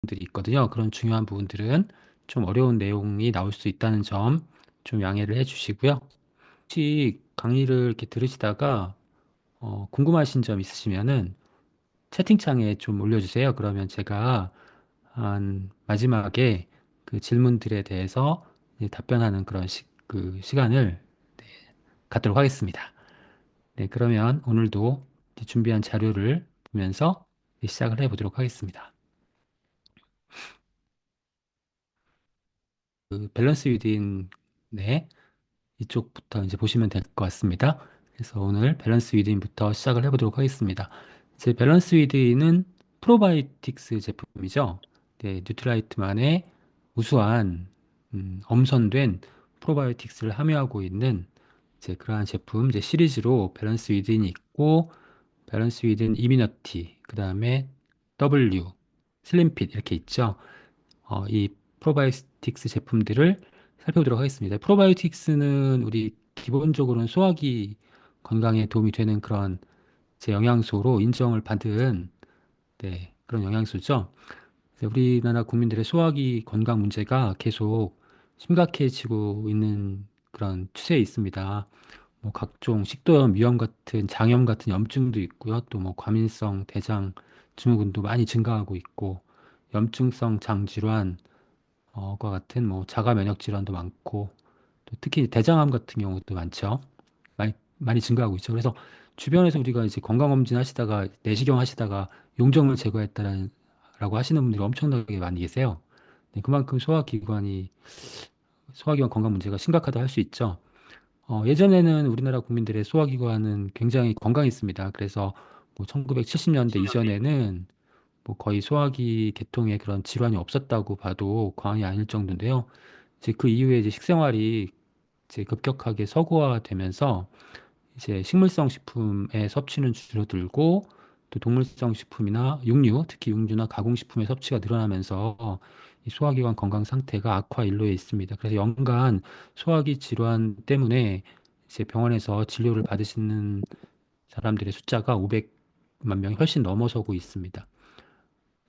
내용들이 있거든요. 그런 중요한 부분들은 좀 어려운 내용이 나올 수 있다는 점 좀 양해를 해주시고요. 혹시 강의를 이렇게 들으시다가 궁금하신 점 있으시면은 채팅창에 좀 올려주세요. 그러면 제가 한 마지막에 그 질문들에 대해서 이제 답변하는 그런 그 시간을 네, 갖도록 하겠습니다. 네, 그러면 오늘도 이제 준비한 자료를 보면서 시작을 해보도록 하겠습니다. 그 밸런스 위드인, 네, 이쪽부터 이제 보시면 될 것 같습니다. 그래서 오늘 밸런스 위드인부터 시작을 해보도록 하겠습니다. 이제 밸런스 위드인은 프로바이오틱스 제품이죠. 네, 뉴트라이트만의 우수한 엄선된 프로바이오틱스를 함유하고 있는 이제 그러한 제품 이제 시리즈로 밸런스 위드인이 있고 밸런스 위든 이뮤너티, 그 다음에 W, 슬림핏 이렇게 있죠. 이 프로바이오틱스 제품들을 살펴보도록 하겠습니다. 프로바이오틱스는 우리 기본적으로는 소화기 건강에 도움이 되는 그런 제 영양소로 인정을 받은 네, 그런 영양소죠. 그래서 우리나라 국민들의 소화기 건강 문제가 계속 심각해지고 있는 그런 추세에 있습니다. 뭐 각종 식도염, 위염 같은 장염 같은 염증도 있고요. 또 뭐 과민성 대장 증후군도 많이 증가하고 있고 염증성 장질환 과 같은 뭐 자가 면역 질환도 많고 또 특히 대장암 같은 경우도 많죠. 많이 증가하고 있죠. 그래서 주변에서 우리가 이제 건강검진 하시다가 내시경 하시다가 용종을 제거했다는 라고 하시는 분들이 엄청나게 많이 계세요. 네, 그만큼 소화기관 건강 문제가 심각하다 할 수 있죠. 예전에는 우리나라 국민들의 소화기관은 굉장히 건강했습니다. 그래서 뭐 1970년대 이전에는 뭐 거의 소화기 계통에 그런 질환이 없었다고 봐도 과언이 아닐 정도인데요. 이제 그 이후에 이제 식생활이 이제 급격하게 서구화되면서 이제 식물성 식품의 섭취는 줄어들고 또 동물성 식품이나 육류, 특히 육류나 가공식품의 섭취가 늘어나면서 이 소화기관 건강 상태가 악화 일로에 있습니다. 그래서 연간 소화기 질환 때문에 이제 병원에서 진료를 받으시는 사람들의 숫자가 500만 명이 훨씬 넘어서고 있습니다.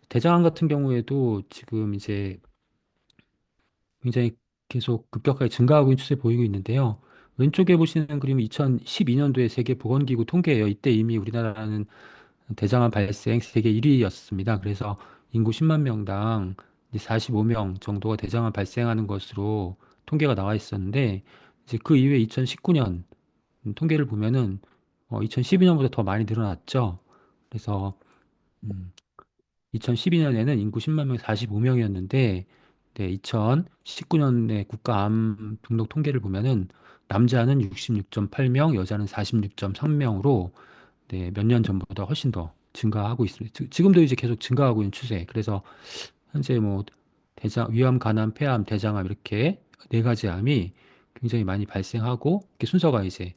대장암 같은 경우에도 지금 이제 굉장히 계속 급격하게 증가하고 있는 추세 보이고 있는데요. 왼쪽에 보시는 그림은 2012년도에 세계보건기구 통계예요. 이때 이미 우리나라는 대장암 발생 세계 1위였습니다. 그래서 인구 10만 명당 45명 정도가 대장암 발생하는 것으로 통계가 나와 있었는데 이제 그 이후에 2019년 통계를 보면은 2012년보다 더 많이 늘어났죠. 그래서 2012년에는 인구 10만 명 45명이었는데 네, 2019년에 국가암 등록 통계를 보면은 남자는 66.8명, 여자는 46.3명으로 네, 몇 년 전보다 훨씬 더 증가하고 있습니다. 지금도 이제 계속 증가하고 있는 추세. 그래서 현재 뭐 위암, 간암, 폐암, 대장암 이렇게 네 가지 암이 굉장히 많이 발생하고 이렇게 순서가 이제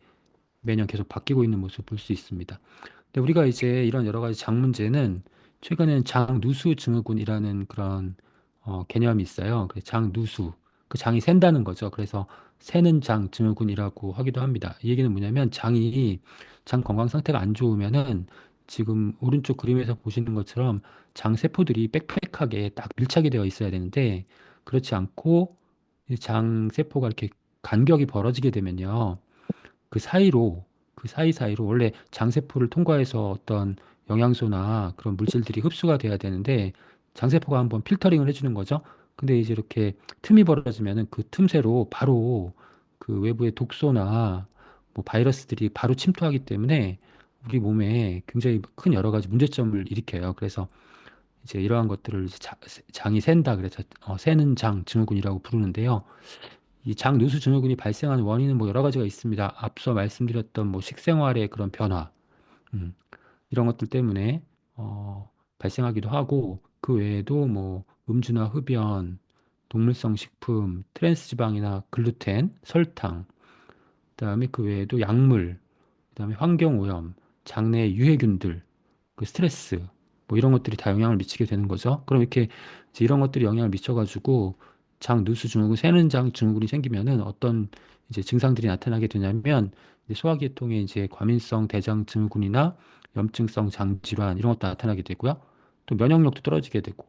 매년 계속 바뀌고 있는 모습을 볼 수 있습니다. 근데 우리가 이제 이런 여러 가지 장 문제는 최근에는 장누수 증후군이라는 그런 개념이 있어요. 그 장누수, 그 장이 샌다는 거죠. 그래서 새는 장 증후군이라고 하기도 합니다. 이 얘기는 뭐냐면 장 건강 상태가 안 좋으면은 지금 오른쪽 그림에서 보시는 것처럼 장 세포들이 빽빽하게 딱 밀착이 되어 있어야 되는데 그렇지 않고 이장 세포가 이렇게 간격이 벌어지게 되면요. 그 사이로 그 사이사이로 원래 장세포를 통과해서 어떤 영양소나 그런 물질들이 흡수가 돼야 되는데 장세포가 한번 필터링을 해주는 거죠. 근데 이제 이렇게 틈이 벌어지면은 그 틈새로 바로 그 외부의 독소나 뭐 바이러스들이 바로 침투하기 때문에 우리 몸에 굉장히 큰 여러 가지 문제점을 일으켜요. 그래서 이제 이러한 것들을 이제 장이 샌다 그래서 새는 장 증후군이라고 부르는데요. 이 장누수 증후군이 발생하는 원인은 뭐 여러 가지가 있습니다. 앞서 말씀드렸던 뭐 식생활의 그런 변화, 음, 이런 것들 때문에 발생하기도 하고 그 외에도 뭐 음주나 흡연, 동물성 식품, 트랜스 지방이나 글루텐, 설탕, 그다음에 그 외에도 약물, 그다음에 환경 오염, 장내 유해균들, 그 스트레스 뭐 이런 것들이 다 영향을 미치게 되는 거죠. 그럼 이렇게 이제 이런 것들이 영향을 미쳐가지고 장 누수 증후군, 새는 장 증후군이 생기면은 어떤 이제 증상들이 나타나게 되냐면 이제 소화계통에 이제 과민성 대장 증후군이나 염증성 장 질환 이런 것도 나타나게 되고요. 또 면역력도 떨어지게 되고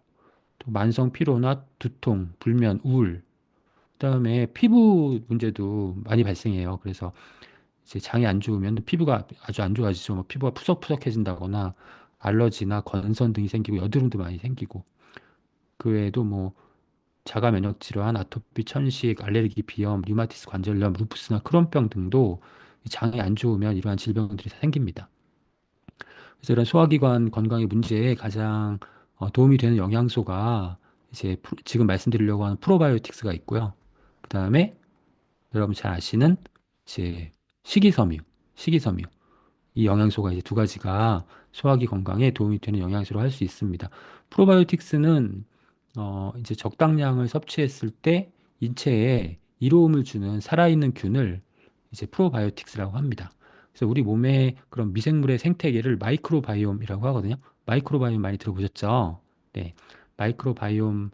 또 만성 피로나 두통, 불면, 우울, 그다음에 피부 문제도 많이 발생해요. 그래서 이제 장이 안 좋으면 피부가 아주 안 좋아지죠. 뭐 피부가 푸석푸석해진다거나 알러지나 건선 등이 생기고 여드름도 많이 생기고 그 외에도 뭐 자가 면역 질환, 아토피, 천식, 알레르기, 비염, 류마티스 관절염, 루푸스나 크론병 등도 이 장이 안 좋으면 이러한 질병들이 다 생깁니다. 그래서 이런 소화기관 건강의 문제에 가장 도움이 되는 영양소가 이제 지금 말씀드리려고 하는 프로바이오틱스가 있고요. 그 다음에 여러분 잘 아시는 이제 식이섬유, 식이섬유. 이 영양소가 이제 두 가지가 소화기 건강에 도움이 되는 영양소로 할 수 있습니다. 프로바이오틱스는 이제 적당량을 섭취했을 때 인체에 이로움을 주는 살아있는 균을 이제 프로바이오틱스라고 합니다. 그래서 우리 몸의 그런 미생물의 생태계를 마이크로바이옴이라고 하거든요. 마이크로바이옴 많이 들어보셨죠? 네. 마이크로바이옴은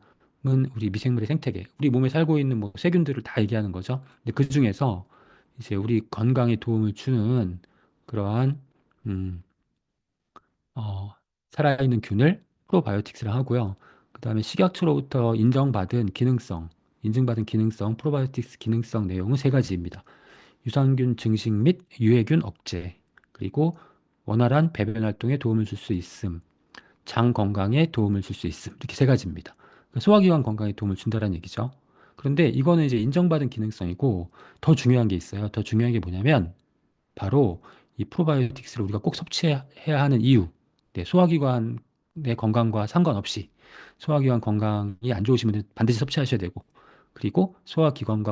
우리 미생물의 생태계, 우리 몸에 살고 있는 뭐 세균들을 다 얘기하는 거죠. 근데 그 중에서 이제 우리 건강에 도움을 주는 그러한 음, 어, 살아있는 균을 프로바이오틱스라 하고요. 그 다음에 식약처로부터 인증받은 기능성 프로바이오틱스 기능성 내용은 세 가지입니다. 유산균 증식 및 유해균 억제, 그리고 원활한 배변 활동에 도움을 줄 수 있음, 장 건강에 도움을 줄 수 있음, 이렇게 세 가지입니다. 그러니까 소화기관 건강에 도움을 준다는 얘기죠. 그런데 이거는 이제 인정받은 기능성이고 더 중요한 게 있어요. 더 중요한 게 뭐냐면 바로 이 프로바이오틱스를 우리가 꼭 섭취해야 하는 이유. 네, 소화기관의 건강과 상관없이 소화기관 건강이 안 좋으신 분들 반드시 섭취하셔야 되고, 그리고 소화기관의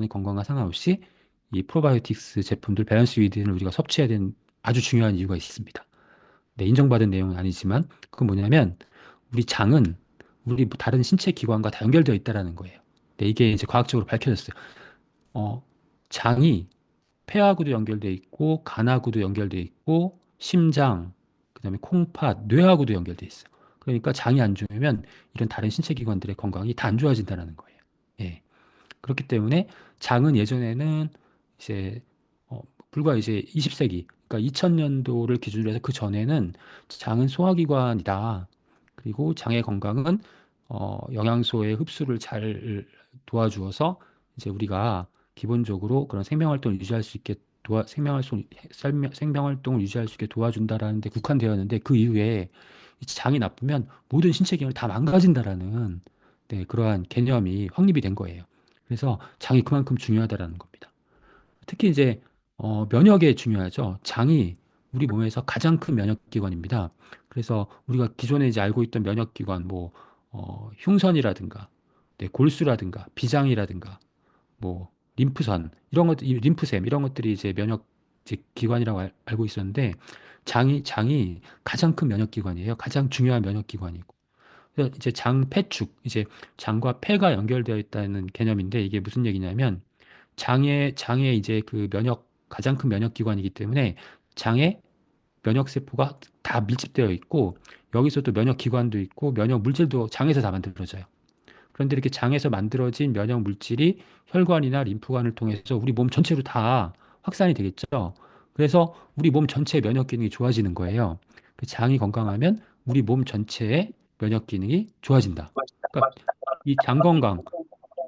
건강과 상관없이 이 프로바이오틱스 제품들 밸런스 위드를 우리가 섭취해야 되는 아주 중요한 이유가 있습니다. 네, 인정받은 내용은 아니지만 그건 뭐냐면 우리 장은 우리 다른 신체 기관과 다 연결되어 있다라는 거예요. 네, 이게 이제 과학적으로 밝혀졌어요. 어, 장이 폐하고도 연결돼 있고 간하고도 연결돼 있고 심장, 그다음에 콩팥, 뇌하고도 연결돼 있어요. 그러니까 장이 안 좋으면 이런 다른 신체 기관들의 건강이 다 안 좋아진다는 거예요. 예. 그렇기 때문에 장은 예전에는 이제 불과 이제 20세기, 그러니까 2000년도를 기준으로 해서 그 전에는 장은 소화기관이다. 그리고 장의 건강은 영양소의 흡수를 잘 도와주어서 이제 우리가 기본적으로 그런 생명활동을 유지할 수 있게 생명활동을 유지할 수 있게 도와준다라는 데 국한되었는데 그 이후에 이 장이 나쁘면 모든 신체 기능이 다 망가진다라는 네, 그러한 개념이 확립이 된 거예요. 그래서 장이 그만큼 중요하다라는 겁니다. 특히 이제 면역에 중요하죠. 장이 우리 몸에서 가장 큰 면역기관입니다. 그래서 우리가 기존에 이제 알고 있던 면역기관, 뭐 흉선이라든가, 네, 골수라든가, 비장이라든가, 뭐 림프선 이런 것, 림프샘 이런 것들이 이제 면역 이제 기관이라고 알고 있었는데 장이 가장 큰 면역기관이에요. 가장 중요한 면역기관이고. 그래서 이제 장 폐축, 이제 장과 폐가 연결되어 있다는 개념인데 이게 무슨 얘기냐면 장에 이제 그 가장 큰 면역기관이기 때문에 장에 면역세포가 다 밀집되어 있고 여기서 또 면역기관도 있고 면역 물질도 장에서 다 만들어져요. 그런데 이렇게 장에서 만들어진 면역 물질이 혈관이나 림프관을 통해서 우리 몸 전체로 다 확산이 되겠죠. 그래서 우리 몸 전체의 면역 기능이 좋아지는 거예요. 그 장이 건강하면 우리 몸 전체의 면역 기능이 좋아진다. 그러니까 이 장 건강,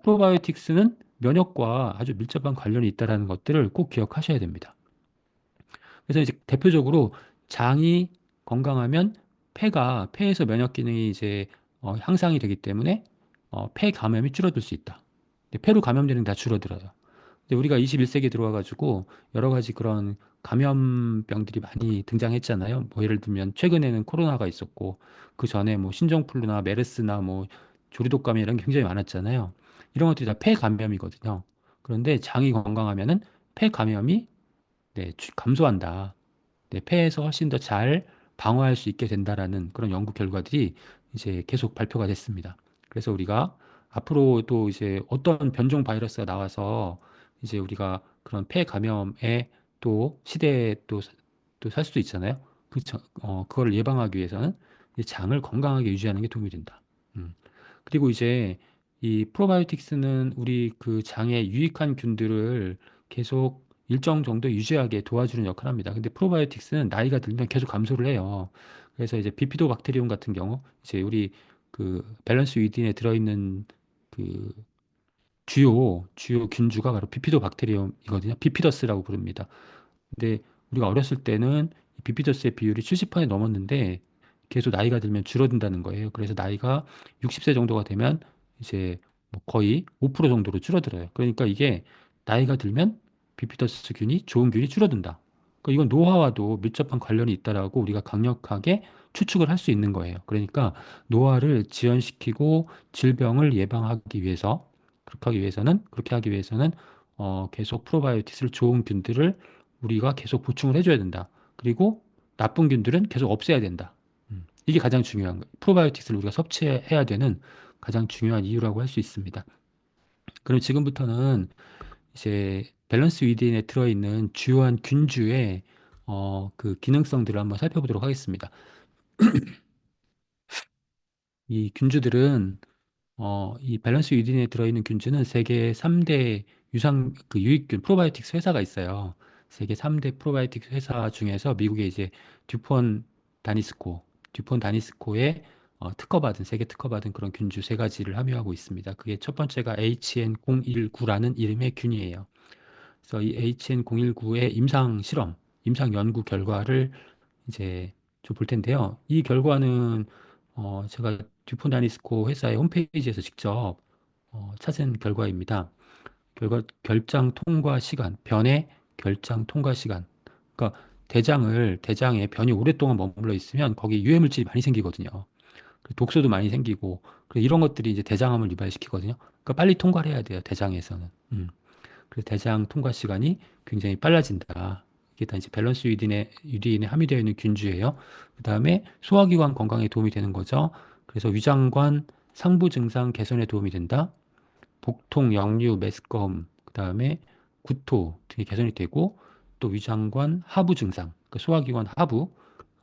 프로바이오틱스는 면역과 아주 밀접한 관련이 있다는 것들을 꼭 기억하셔야 됩니다. 그래서 이제 대표적으로 장이 건강하면 폐에서 면역 기능이 이제 향상이 되기 때문에 폐 감염이 줄어들 수 있다. 근데 폐로 감염되는 게 다 줄어들어요. 근데 우리가 21세기에 들어와가지고 여러 가지 그런 감염병들이 많이 등장했잖아요. 뭐 예를 들면 최근에는 코로나가 있었고 그 전에 뭐 신종플루나 메르스나 뭐 조류독감이 이런 게 굉장히 많았잖아요. 이런 것들이 다 폐 감염이거든요. 그런데 장이 건강하면은 폐 감염이 네, 감소한다. 네, 폐에서 훨씬 더 잘 방어할 수 있게 된다라는 그런 연구 결과들이 이제 계속 발표가 됐습니다. 그래서 우리가 앞으로도 이제 어떤 변종 바이러스가 나와서 이제 우리가 그런 폐 감염에 또 시대에 또 살 수도 있잖아요. 그거를 예방하기 위해서는 이 장을 건강하게 유지하는 게 도움이 된다. 그리고 이제 이 프로바이오틱스는 우리 그 장에 유익한 균들을 계속 일정 정도 유지하게 도와주는 역할을 합니다. 근데 프로바이오틱스는 나이가 들면 계속 감소를 해요. 그래서 이제 비피도박테리움 같은 경우, 이제 우리 그 밸런스 위딘에 들어있는 그 주요 균주가 바로 비피도박테리움이거든요. 비피더스라고 부릅니다. 근데 우리가 어렸을 때는 이 비피더스의 비율이 70% 넘었는데 계속 나이가 들면 줄어든다는 거예요. 그래서 나이가 60세 정도가 되면 이제 뭐 거의 5% 정도로 줄어들어요. 그러니까 이게 나이가 들면 비피더스 균이 좋은 균이 줄어든다. 그러니까 이건 노화와도 밀접한 관련이 있다라고 우리가 강력하게 추측을 할 수 있는 거예요. 그러니까 노화를 지연시키고 질병을 예방하기 위해서 그렇게 하기 위해서는 계속 프로바이오틱스를 좋은 균들을 우리가 계속 보충을 해줘야 된다. 그리고 나쁜 균들은 계속 없애야 된다. 이게 가장 중요한 거예요. 프로바이오틱스를 우리가 섭취해야 되는 가장 중요한 이유라고 할 수 있습니다. 그럼 지금부터는 이제 밸런스 위드인에 들어있는 주요한 균주의 그 기능성들을 한번 살펴보도록 하겠습니다. 이 균주들은 이 밸런스 유딘에 들어있는 균주는 세계 3대 유익균 프로바이오틱스 회사가 있어요. 세계 3대 프로바이오틱스 회사 중에서 미국의 이제 듀폰 다니스코, 듀폰 다니스코에 세계 특허받은 그런 균주 세 가지를 함유하고 있습니다. 그게 첫 번째가 HN019라는 이름의 균이에요. 그래서 이 HN019의 임상 연구 결과를 이제 좀 볼 텐데요. 이 결과는 제가 듀폰 다니스코 회사의 홈페이지에서 직접 찾은 결과입니다. 결장 통과 시간, 변의 결장 통과 시간. 그러니까 대장에 변이 오랫동안 머물러 있으면 거기 유해물질이 많이 생기거든요. 독소도 많이 생기고 이런 것들이 이제 대장암을 유발시키거든요. 그러니까 빨리 통과를 해야 돼요. 대장에서는. 그래서 대장 통과 시간이 굉장히 빨라진다. 이게 다 이제 밸런스 유디인에 함유되어 있는 균주예요. 그 다음에 소화기관 건강에 도움이 되는 거죠. 그래서 위장관 상부 증상 개선에 도움이 된다. 복통, 역류, 메스꺼움, 그 다음에 구토 등이 개선이 되고 또 위장관 하부 증상, 그 소화기관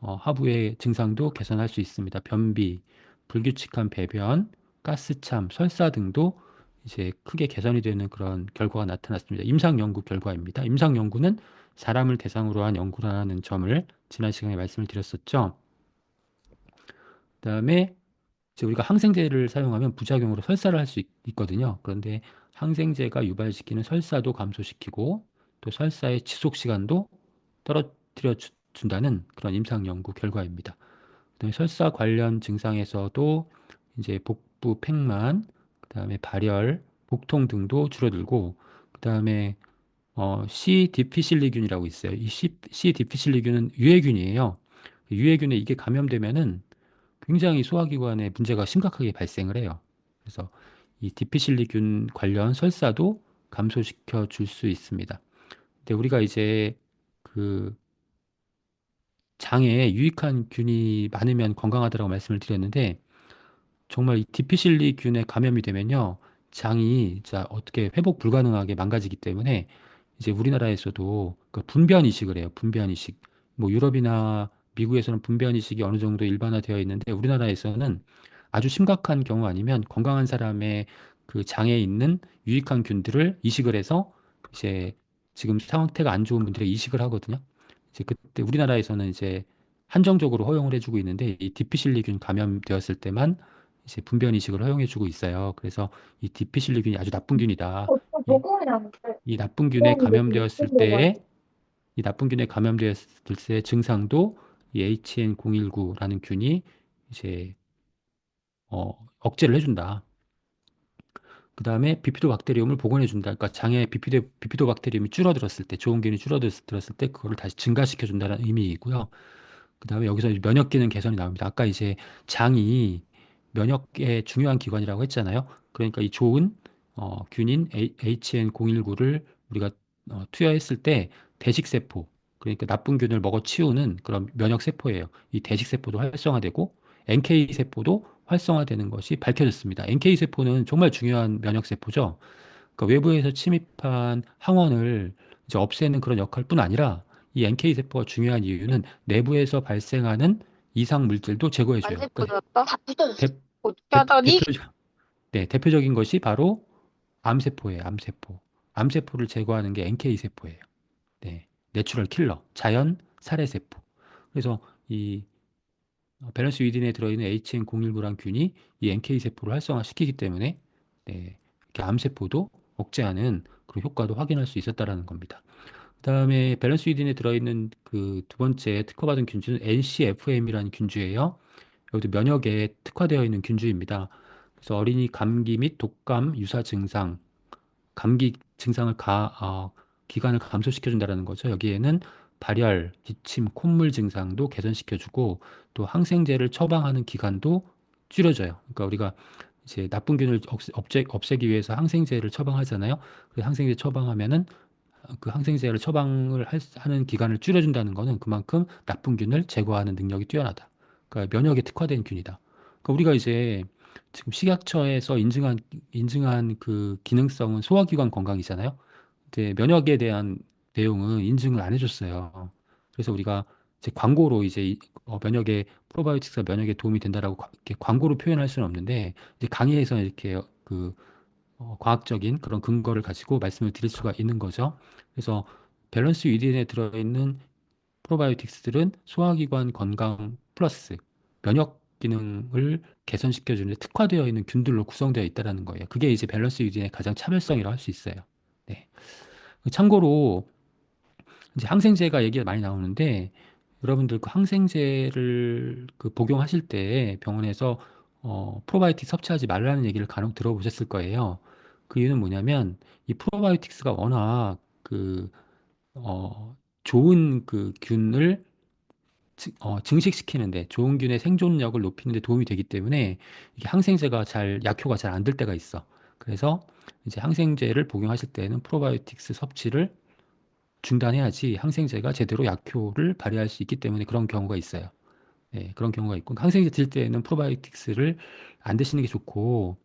하부의 증상도 개선할 수 있습니다. 변비, 불규칙한 배변, 가스참, 설사 등도 이제 크게 개선이 되는 그런 결과가 나타났습니다. 임상 연구 결과입니다. 임상 연구는 사람을 대상으로 한 연구라는 점을 지난 시간에 말씀을 드렸었죠. 그다음에 이제 우리가 항생제를 사용하면 부작용으로 설사를 할 수 있거든요. 그런데 항생제가 유발시키는 설사도 감소시키고 또 설사의 지속 시간도 떨어뜨려 준다는 그런 임상 연구 결과입니다. 그다음에 설사 관련 증상에서도 이제 복부 팽만, 그다음에 발열, 복통 등도 줄어들고, 그다음에 C 디피실리균이라고 있어요. 이 C 디피실리균은 유해균이에요. 유해균에 이게 감염되면은 굉장히 소화기관에 문제가 심각하게 발생을 해요. 그래서 이 디피실리균 관련 설사도 감소시켜 줄 수 있습니다. 근데 우리가 이제 그 장에 유익한 균이 많으면 건강하다라고 말씀을 드렸는데 정말 이 디피실리균에 감염이 되면요. 장이 자 어떻게 회복 불가능하게 망가지기 때문에 이제 우리나라에서도 그 분변 이식을 해요. 분변 이식. 뭐 유럽이나 미국에서는 분변 이식이 어느 정도 일반화되어 있는데 우리나라에서는 아주 심각한 경우 아니면 건강한 사람의 그 장에 있는 유익한 균들을 이식을 해서 이제 지금 상태가 안 좋은 분들의 이식을 하거든요. 이제 그때 우리나라에서는 이제 한정적으로 허용을 해주고 있는데 이 디피실리균 감염되었을 때만 이제 분변 이식을 허용해주고 있어요. 그래서 이 디피실리균이 아주 나쁜 균이다. 이, 이 나쁜 균에 감염되었을 때에 이 나쁜 균에 감염되었을 때 증상도 이 HN019라는 균이 이제 억제를 해준다. 그 다음에 비피도박테리움을 복원해준다. 그러니까 장에 비피도박테리움이 줄어들었을 때, 좋은 균이 줄어들었을 때 그거를 다시 증가시켜준다는 의미이고요. 그 다음에 여기서 면역 기능 개선이 나옵니다. 아까 이제 장이 면역의 중요한 기관이라고 했잖아요. 그러니까 이 좋은 균인 HN019를 우리가 투여했을 때 대식세포, 그러니까 나쁜 균을 먹어 치우는 그런 면역세포예요. 이 대식세포도 활성화되고 NK세포도 활성화되는 것이 밝혀졌습니다. NK세포는 정말 중요한 면역세포죠. 그러니까 외부에서 침입한 항원을 이제 없애는 그런 역할뿐 아니라 이 NK세포가 중요한 이유는 내부에서 발생하는 이상 물질도 제거해줘요. 완전 그러니까 부드럽다. 다 부서졌어. 대, 어떻게 하다니? 대표적인 것이 바로 암세포예요. 암세포. 암세포를 제거하는 게 NK세포예요. 네, 내추럴 킬러, 자연 살해세포. 그래서 이 밸런스 위딘에 들어있는 HN019란 균이 이 NK 세포를 활성화시키기 때문에 네, 이렇게 암 세포도 억제하는 그런 효과도 확인할 수 있었다라는 겁니다. 그다음에 밸런스 위딘에 들어있는 그 두 번째 특허받은 균주는 NCFM이라는 균주예요. 여기도 면역에 특화되어 있는 균주입니다. 그래서 어린이 감기 및 독감 유사 증상, 감기 증상을 기간을 감소시켜준다는 거죠. 여기에는 발열, 기침, 콧물 증상도 개선시켜주고 또 항생제를 처방하는 기간도 줄여져요. 그러니까 우리가 이제 나쁜 균을 없애기 위해서 항생제를 처방하잖아요. 그 항생제 처방하면은 그 항생제를 하는 기간을 줄여준다는 거는 그만큼 나쁜 균을 제거하는 능력이 뛰어나다. 그러니까 면역에 특화된 균이다. 그러니까 우리가 이제 지금 식약처에서 인증한 그 기능성은 소화기관 건강이잖아요. 근데 면역에 대한 내용은 인증을 안 해줬어요. 그래서 우리가 이제 광고로 이제 면역에 프로바이오틱스가 면역에 도움이 된다라고 이렇게 광고로 표현할 수는 없는데 이제 강의에서 이렇게 과학적인 그런 근거를 가지고 말씀을 드릴 수가 있는 거죠. 그래서 밸런스 위딘에 들어있는 프로바이오틱스들은 소화기관 건강 플러스 면역 기능을 개선시켜주는 데 특화되어 있는 균들로 구성되어 있다는 거예요. 그게 이제 밸런스 위딘의 가장 차별성이라고 할 수 있어요. 네. 참고로 이제 항생제가 얘기가 많이 나오는데 여러분들 그 항생제를 그 복용하실 때 병원에서 프로바이오틱 섭취하지 말라는 얘기를 간혹 들어보셨을 거예요. 그 이유는 뭐냐면 이 프로바이오틱스가 워낙 그 좋은 그 균을 증식시키는데 좋은 균의 생존력을 높이는 데 도움이 되기 때문에 이게 항생제가 약효가 잘 안 될 때가 있어. 그래서 이제 항생제를 복용하실 때는 프로바이오틱스 섭취를 중단해야지 항생제가 제대로 약효를 발휘할 수 있기 때문에 그런 경우가 있어요. 네, 그런 경우가 있고 항생제 들 때는 프로바이오틱스를 안 드시는 게 좋고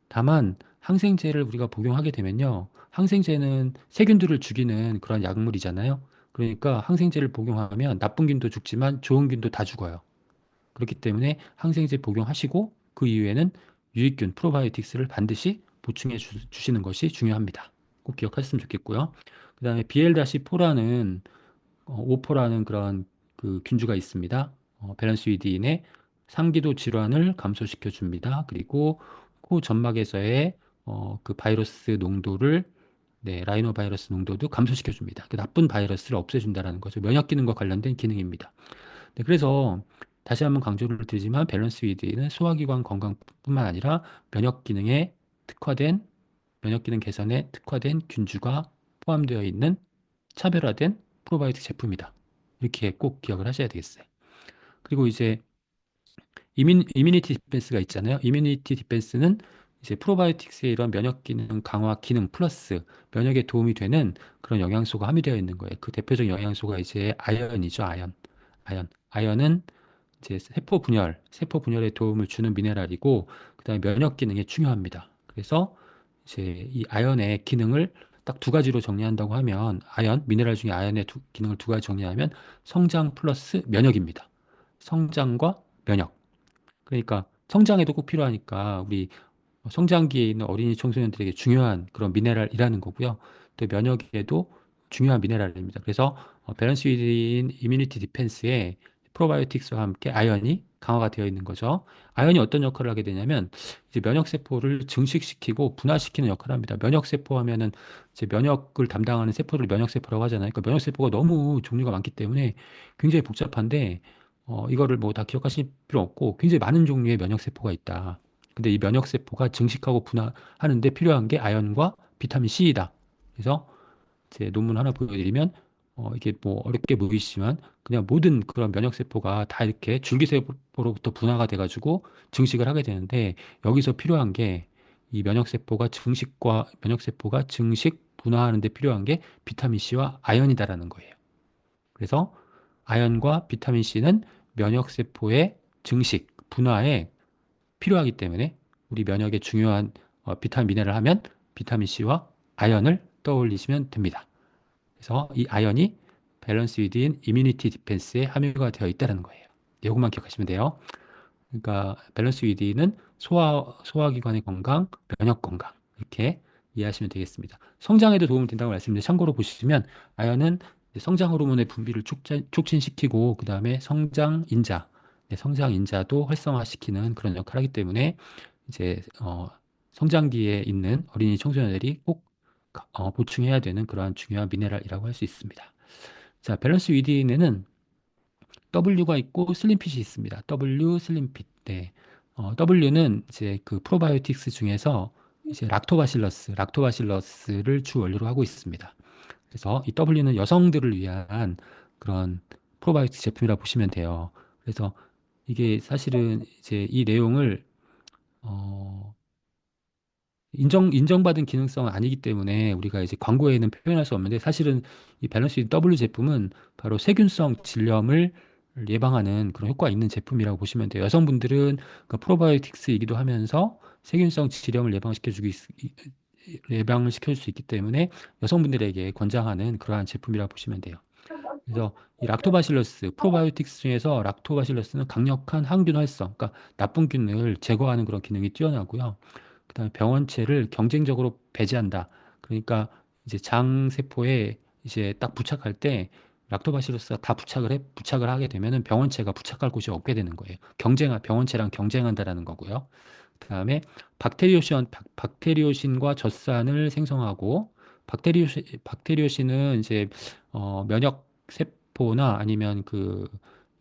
다만 항생제를 우리가 복용하게 되면요. 항생제는 세균들을 죽이는 그런 약물이잖아요. 그러니까 항생제를 복용하면 나쁜 균도 죽지만 좋은 균도 다 죽어요. 그렇기 때문에 항생제 복용하시고 그 이후에는 유익균 프로바이오틱스를 반드시 보충해 주시는 것이 중요합니다. 꼭 기억하셨으면 좋겠고요. 그다음에 BL-4라는 오포라는 그런 그 균주가 있습니다. 밸런스 위디인의 상기도 질환을 감소시켜 줍니다. 그리고 코 점막에서의 그 바이러스 농도를 라이노 바이러스 농도도 감소시켜 줍니다. 그 나쁜 바이러스를 없애준다는 거죠. 면역 기능과 관련된 기능입니다. 네, 그래서 다시 한번 강조를 드리지만 밸런스 위드는 소화기관 건강뿐만 아니라 면역 기능에 특화된 면역 기능 개선에 특화된 균주가 포함되어 있는 차별화된 프로바이오틱 제품이다. 이렇게 꼭 기억을 하셔야 되겠어요. 그리고 이제 이뮤니티 디펜스가 있잖아요. 이뮤니티 디펜스는 이제 프로바이오틱스의 이런 면역 기능 강화 기능 플러스 면역에 도움이 되는 그런 영양소가 함유되어 있는 거예요. 그 대표적인 영양소가 이제 아연이죠. 아연은 이제 세포 분열에 도움을 주는 미네랄이고 그다음에 면역 기능에 중요합니다. 그래서 이제 이 아연의 기능을 딱 두 가지로 정리한다고 하면 미네랄 중에 아연의 기능을 두 가지 정리하면 성장 플러스 면역입니다. 성장과 면역. 그러니까 성장에도 꼭 필요하니까 우리 성장기에 있는 어린이 청소년들에게 중요한 그런 미네랄이라는 거고요. 또 면역에도 중요한 미네랄입니다. 그래서 밸런스 위인 이뮤니티 디펜스에 프로바이오틱스와 함께 아연이 강화가 되어 있는 거죠. 아연이 어떤 역할을 하게 되냐면 이제 면역 세포를 증식시키고 분화시키는 역할을 합니다. 면역 세포 하면은 이제 면역을 담당하는 세포를 면역 세포라고 하잖아요. 그러니까 면역 세포가 너무 종류가 많기 때문에 굉장히 복잡한데 이거를 뭐 다 기억하실 필요 없고 굉장히 많은 종류의 면역 세포가 있다. 근데 이 면역 세포가 증식하고 분화하는데 필요한 게 아연과 비타민 C이다. 그래서 제 논문 하나 보여드리면 이게 뭐 어렵게 보이시지만 그냥 모든 그런 면역 세포가 다 이렇게 줄기세포로부터 분화가 돼가지고 증식을 하게 되는데 여기서 필요한 게 이 면역 세포가 증식 분화하는 데 필요한 게 비타민 C와 아연이다라는 거예요. 그래서 아연과 비타민 C는 면역 세포의 증식 분화에 필요하기 때문에 우리 면역에 중요한 비타민 미네랄 하면 비타민 C와 아연을 떠올리시면 됩니다. 그래서 이 아연이 밸런스 위드인 이뮤니티 디펜스에 함유가 되어 있다는 거예요. 이것만 기억하시면 돼요. 그러니까 밸런스 위드인은 소화기관의 건강, 면역 건강 이렇게 이해하시면 되겠습니다. 성장에도 도움이 된다고 말씀드렸는데 참고로 보시면 아연은 성장 호르몬의 분비를 촉진시키고 그 다음에 성장 인자 네, 성장 인자도 활성화시키는 그런 역할을 하기 때문에 이제 성장기에 있는 어린이 청소년들이 꼭 보충해야 되는 그러한 중요한 미네랄이라고 할 수 있습니다. 자, 밸런스 위딘에는 W가 있고 슬림핏이 있습니다. W 슬림핏. 네. W는 이제 그 프로바이오틱스 중에서 이제 락토바실러스를 주 원료로 하고 있습니다. 그래서 이 W는 여성들을 위한 그런 프로바이오틱 제품이라 보시면 돼요. 그래서 이게 사실은 이제 이 내용을 어, 인정받은 기능성은 아니기 때문에 우리가 이제 광고에는 표현할 수 없는데, 사실은 이 밸런스 W 제품은 바로 세균성 질염을 예방하는 그런 효과가 있는 제품이라고 보시면 돼요. 여성분들은 그 프로바이오틱스이기도 하면서 세균성 질염을 예방을 시켜줄 수 있기 때문에 여성분들에게 권장하는 그러한 제품이라고 보시면 돼요. 그래서 이 락토바실러스, 프로바이오틱스 중에서 락토바실러스는 강력한 항균 활성, 그러니까 나쁜 균을 제거하는 그런 기능이 뛰어나고요. 그다음에 병원체를 경쟁적으로 배제한다. 그러니까 이제 장 세포에 이제 딱 부착할 때 락토바시러스가 다 부착을 하게 되면은 병원체가 부착할 곳이 없게 되는 거예요. 병원체랑 경쟁한다라는 거고요. 그다음에 박테리오신과 젖산을 생성하고, 박테리오신은 이제 면역 세포나 아니면 그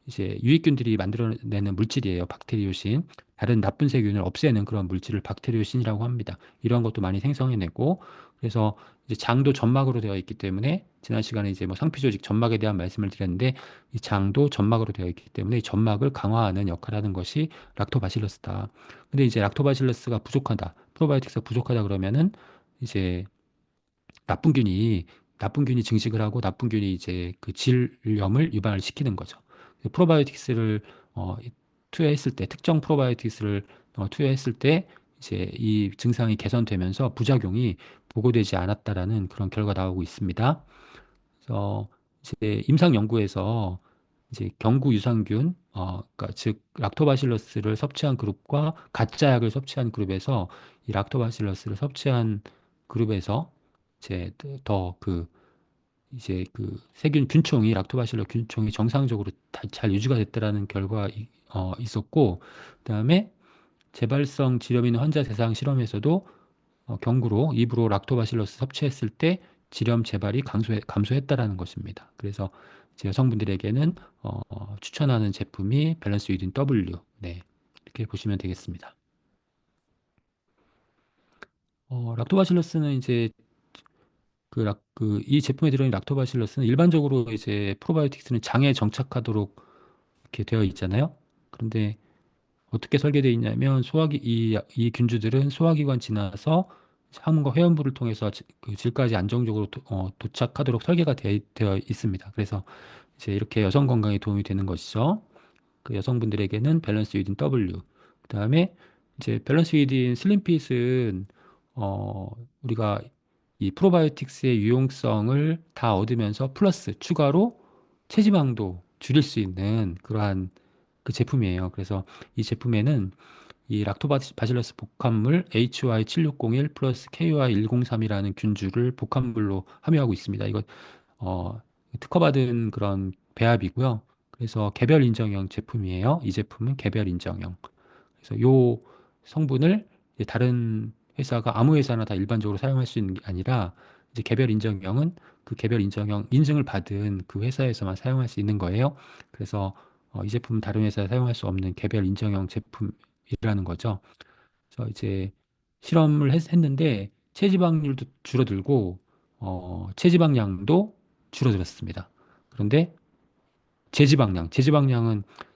이제 유익균들이 만들어내는 물질이에요. 박테리오신. 다른 나쁜 세균을 없애는 그런 물질을 박테리오신이라고 합니다. 이런 것도 많이 생성해내고, 그래서 이제 장도 점막으로 되어 있기 때문에, 지난 시간에 이제 뭐 상피조직 점막에 대한 말씀을 드렸는데, 이 장도 점막으로 되어 있기 때문에 이 점막을 강화하는 역할을 하는 것이 락토바실러스다. 근데 이제 락토바실러스가 부족하다, 프로바이오틱스가 부족하다 그러면은 이제 나쁜 균이 나쁜 균이 증식을 하고, 나쁜 균이 이제 그 질염을 유발을 시키는 거죠. 프로바이오틱스를 어, 투여했을 때, 특정 프로바이오틱스를 투여했을 때 이제 이 증상이 개선되면서 부작용이 보고되지 않았다라는 그런 결과 나오고 있습니다. 그래서 이제 임상 연구에서 이제 경구 유산균, 그러니까 즉 락토바실러스를 섭취한 그룹과 가짜 약을 섭취한 그룹에서, 이 락토바실러스를 섭취한 그룹에서 이제 더 그 이제 그 세균 균총이, 락토바실러 균총이 정상적으로 잘 유지가 됐다라는 결과 있었고, 그다음에 재발성 질염 있는 환자 대상 실험에서도 경구로 입으로 락토바실러스 섭취했을 때 질염 재발이 감소했다라는 것입니다. 그래서 이제 여성분들에게는 추천하는 제품이 밸런스 위딘 W. 네, 이렇게 보시면 되겠습니다. 락토바실러스는 이제 이 제품에 들어있는 락토바실러스는 일반적으로 이제 프로바이오틱스는 장에 정착하도록 이렇게 되어 있잖아요. 그런데 어떻게 설계되어 있냐면, 이 균주들은 소화기관 지나서 항문과 회원부를 통해서 그 질까지 안정적으로 도착하도록 설계가 되어 있습니다. 그래서 이제 이렇게 여성 건강에 도움이 되는 것이죠. 그 여성분들에게는 밸런스 위딘 W. 그다음에 이제 밸런스 위딘 슬림핏은 어, 우리가 이 프로바이오틱스의 유용성을 다 얻으면서 플러스 추가로 체지방도 줄일 수 있는 그러한 그 제품이에요. 그래서 이 제품에는 이 락토바실러스 복합물 HY7601 플러스 KY103이라는 균주를 복합물로 함유하고 있습니다. 이거 어, 특허받은 그런 배합이고요. 그래서 개별 인정형 제품이에요. 이 제품은 개별 인정형. 그래서 요 성분을 이제 다른 회사가 아무 회사나 다 일반적으로 사용할 수 있는 게 아니라, 이제 개별 인정형은 그 개별 인정형 인증을 받은 그 회사에서만 사용할 수 있는 거예요. 그래서 이 제품은 다른 회사에 사용할 수 없는 개별 인정형 제품이라는 거죠. 그래서 이제 실험을 했는데 체지방률도 줄어들고 체지방량도 줄어들었습니다. 그런데 제지방량은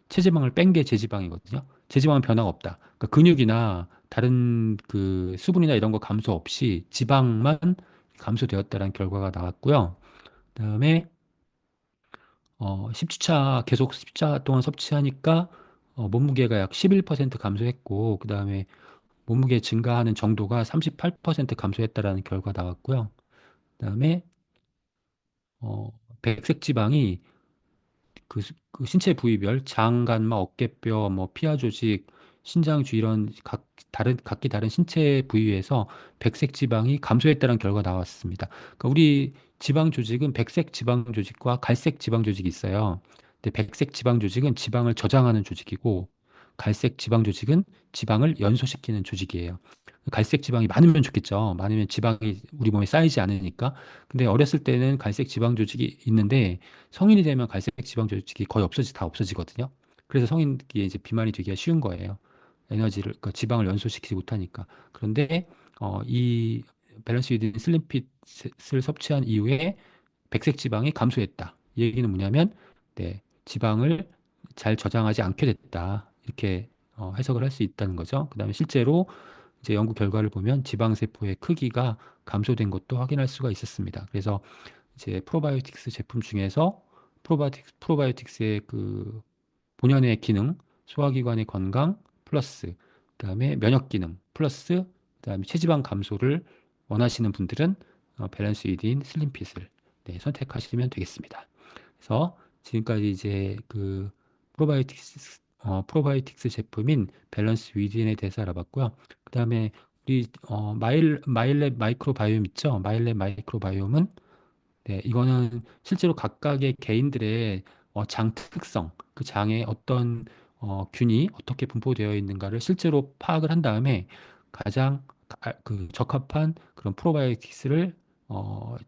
체지방을 뺀 게 제지방이거든요. 제지방은 변화가 없다. 그러니까 근육이나 다른 그 수분이나 이런 거 감소 없이 지방만 감소되었다는 결과가 나왔고요. 그다음에 10주차 동안 섭취하니까 몸무게가 약 11% 감소했고, 그다음에 몸무게 증가하는 정도가 38% 감소했다라는 결과가 나왔고요. 그다음에 어, 백색 지방이 그 신체 부위별 장, 간막, 어깨뼈, 뭐 피하 조직, 신장주 이런 각기 다른 신체 부위에서 백색 지방이 감소했다는 결과가 나왔습니다. 그러니까 우리 지방 조직은 백색 지방 조직과 갈색 지방 조직이 있어요. 근데 백색 지방 조직은 지방을 저장하는 조직이고, 갈색 지방 조직은 지방을 연소시키는 조직이에요. 갈색 지방이 많으면 좋겠죠. 많으면 지방이 우리 몸에 쌓이지 않으니까. 근데 어렸을 때는 갈색 지방 조직이 있는데 성인이 되면 갈색 지방 조직이 거의 다 없어지거든요. 그래서 성인이 이제 비만이 되기가 쉬운 거예요. 그러니까 지방을 연소시키지 못하니까. 그런데 이 밸런스 위드 슬림핏을 섭취한 이후에 백색 지방이 감소했다. 이 얘기는 뭐냐면, 네, 지방을 잘 저장하지 않게 됐다. 이렇게 해석을 할 수 있다는 거죠. 그다음에 실제로 이제 연구 결과를 보면 지방세포의 크기가 감소된 것도 확인할 수가 있었습니다. 그래서 이제 프로바이오틱스 제품 중에서 프로바이오틱스의 그 본연의 기능, 소화기관의 건강 플러스 그다음에 면역 기능 플러스 그다음에 체지방 감소를 원하시는 분들은 밸런스 위드인 슬림핏을 네, 선택하시면 되겠습니다. 그래서 지금까지 이제 그 프로바이오틱스 제품인 밸런스 위드인에 대해서 알아봤고요. 그다음에 우리 마일랩 마이크로바이옴 있죠? 마일랩 마이크로바이옴은 네, 이거는 실제로 각각의 개인들의 장 특성, 그 장에 어떤 균이 어떻게 분포되어 있는가를 실제로 파악을 한 다음에 가장 그 적합한 그런 프로바이오틱스를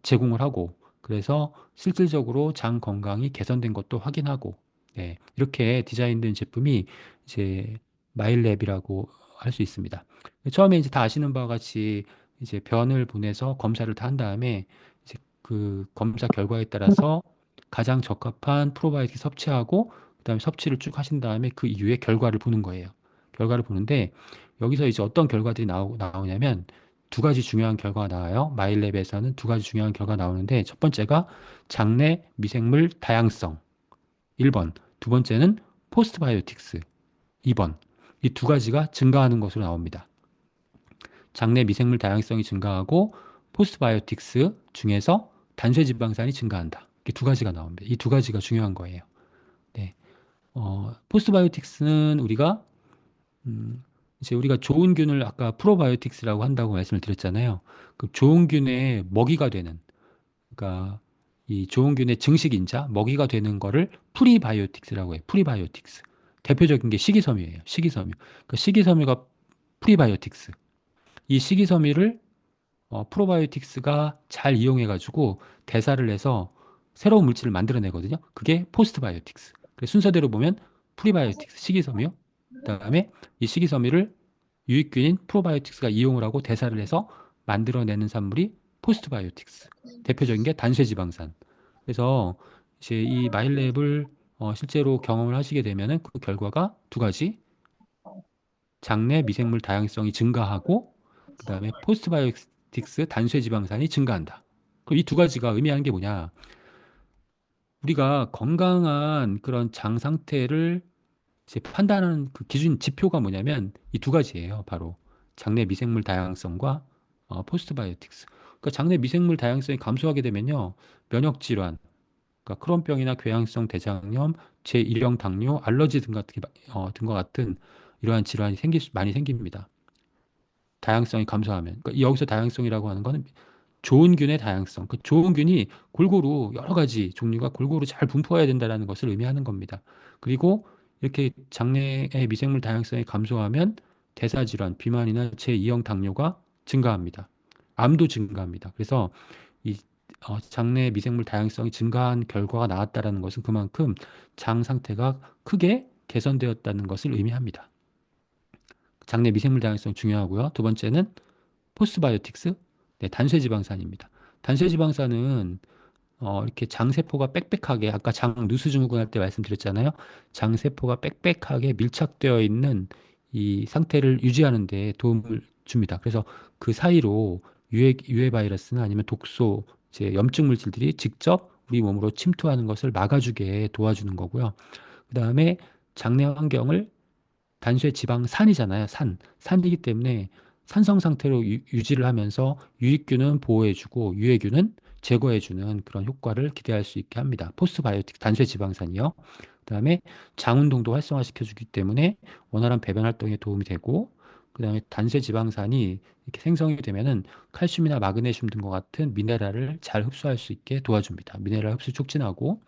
제공을 하고 그래서 실질적으로 장 건강이 개선된 것도 확인하고 네, 이렇게 디자인된 제품이 이제 마일랩이라고 할 수 있습니다. 처음에 이제 다 아시는 바와 같이 이제 변을 보내서 검사를 다 한 다음에 이제 그 검사 결과에 따라서 가장 적합한 프로바이오틱 섭취하고 그다음에 섭취를 쭉 하신 다음에 그 이후에 결과를 보는 거예요. 결과를 보는데 여기서 이제 어떤 결과들이 나오냐면 두 가지 중요한 결과가 나와요. 마일랩에서는 두 가지 중요한 결과가 나오는데 첫 번째가 장내 미생물 다양성 1번, 두 번째는 포스트바이오틱스 2번. 이 두 가지가 증가하는 것으로 나옵니다. 장내 미생물 다양성이 증가하고 포스트바이오틱스 중에서 단쇄지방산이 증가한다. 이렇게 두 가지가 나옵니다. 이 두 가지가 중요한 거예요. 네. 포스트바이오틱스는 음, 이제 우리가 좋은 균을 아까 프로바이오틱스라고 한다고 말씀을 드렸잖아요. 그 좋은 균의 먹이가 되는, 그러니까 이 좋은 균의 증식 인자, 먹이가 되는 거를 프리바이오틱스라고 해요. 프리바이오틱스. 대표적인 게 식이섬유예요. 식이섬유. 그 식이섬유가 프리바이오틱스. 이 식이섬유를 프로바이오틱스가 잘 이용해가지고 대사를 해서 새로운 물질을 만들어내거든요. 그게 포스트바이오틱스. 그래서 순서대로 보면 프리바이오틱스, 식이섬유. 그다음에 이 식이섬유를 유익균인 프로바이오틱스가 이용을 하고 대사를 해서 만들어내는 산물이 포스트바이오틱스. 대표적인 게 단쇄지방산. 그래서 이제 이 마일랩을 실제로 경험을 하시게 되면은 그 결과가 두 가지. 장내 미생물 다양성이 증가하고 그다음에 포스트바이오틱스 단쇄지방산이 증가한다. 그럼 이 두 가지가 의미하는 게 뭐냐? 우리가 건강한 그런 장 상태를 이제 판단하는 그 기준 지표가 뭐냐면 이 두 가지예요. 바로 장내 미생물 다양성과 포스트바이오틱스. 그러니까 장내 미생물 다양성이 감소하게 되면요. 면역 질환, 그러니까 크론병이나 궤양성 대장염, 제1형 당뇨, 알러지 등과 같은 이러한 질환이 많이 생깁니다. 다양성이 감소하면. 그러니까 여기서 다양성이라고 하는 거는 좋은 균의 다양성. 그 좋은 균이 골고루 여러 가지 종류가 골고루 잘 분포해야 된다는 것을 의미하는 겁니다. 그리고 이렇게 장내의 미생물 다양성이 감소하면 대사질환, 비만이나 제2형 당뇨가 증가합니다. 암도 증가합니다. 그래서 이 장내 미생물 다양성이 증가한 결과가 나왔다라는 것은 그만큼 장 상태가 크게 개선되었다는 것을 의미합니다. 장내 미생물 다양성 중요하고요. 두 번째는 포스바이오틱스, 네, 단쇄지방산입니다. 단쇄지방산은 이렇게 장세포가 빽빽하게 아까 장 누수증후군 할 때 말씀드렸잖아요. 장세포가 빽빽하게 밀착되어 있는 이 상태를 유지하는 데 도움을 줍니다. 그래서 그 사이로 유해 바이러스나 아니면 독소, 이제 염증 물질들이 직접 우리 몸으로 침투하는 것을 막아주게 도와주는 거고요. 그다음에 장내 환경을 단수의 지방산이잖아요. 산이기 때문에 산성 상태로 유지를 하면서 유익균은 보호해주고 유해균은 제거해주는 그런 효과를 기대할 수 있게 합니다. 포스트바이오틱 단수의 지방산이요. 그다음에 장 운동도 활성화시켜주기 때문에 원활한 배변 활동에 도움이 되고 그다음에 단수 지방산이 이렇게 생성이 되면은 칼슘이나 마그네슘 등과 같은 미네랄을 잘 흡수할 수 있게 도와줍니다. 미네랄 흡수 촉진하고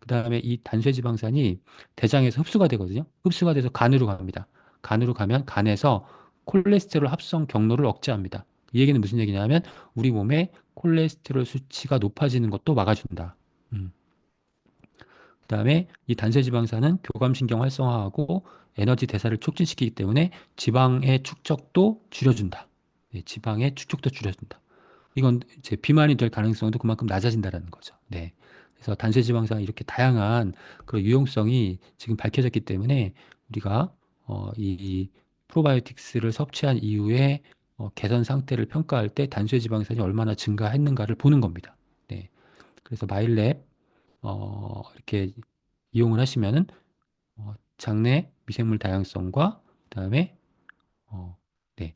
그다음에 이 단쇠지방산이 대장에서 흡수가 되거든요. 흡수가 돼서 간으로 갑니다. 간으로 가면 간에서 콜레스테롤 합성 경로를 억제합니다. 이 얘기는 무슨 얘기냐면 우리 몸에 콜레스테롤 수치가 높아지는 것도 막아준다. 음. 그다음에 이 단세지방산은 교감신경 활성화하고 에너지 대사를 촉진시키기 때문에 지방의 축적도 줄여준다. 네, 지방의 축적도 줄여준다. 이건 이제 비만이 될 가능성도 그만큼 낮아진다라는 거죠. 네. 그래서 단세지방산 이렇게 다양한 그 유용성이 지금 밝혀졌기 때문에 우리가 이 프로바이오틱스를 섭취한 이후에 개선 상태를 평가할 때 단세지방산이 얼마나 증가했는가를 보는 겁니다. 네. 그래서 마일랩 이렇게 이용을 하시면은 장내 미생물 다양성과 그다음에 어, 네,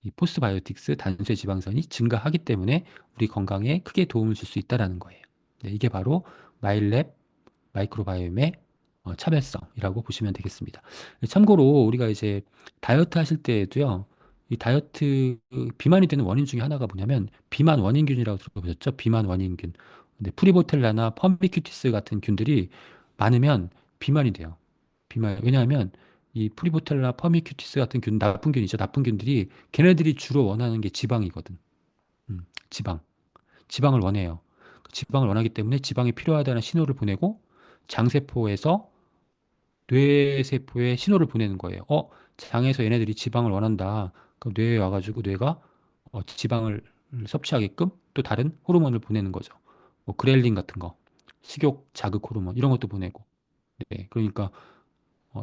이 포스바이오틱스 단순 지방산이 증가하기 때문에 우리 건강에 크게 도움을 줄 수 있다라는 거예요. 네, 이게 바로 마일랩 마이크로바이옴의 차별성이라고 보시면 되겠습니다. 참고로 우리가 이제 다이어트 하실 때에도요, 이 다이어트 비만이 되는 원인 중에 하나가 뭐냐면 비만 원인균이라고 들어보셨죠? 비만 원인균. 근데 프리보텔라나 펌비큐티스 같은 균들이 많으면 비만이 돼요. 비만. 왜냐하면 이 프리보텔라 퍼미큐티스 같은 균, 나쁜 균이죠. 나쁜 균들이 걔네들이 주로 원하는 게 지방이거든. 지방. 지방을 원해요. 그 지방을 원하기 때문에 지방이 필요하다는 신호를 보내고 장세포에서 뇌세포에 신호를 보내는 거예요. 장에서 얘네들이 지방을 원한다. 그럼 뇌에 와가지고 뇌가 지방을 섭취하게끔 또 다른 호르몬을 보내는 거죠. 뭐 그렐린 같은 거, 식욕 자극 호르몬 이런 것도 보내고. 네, 그러니까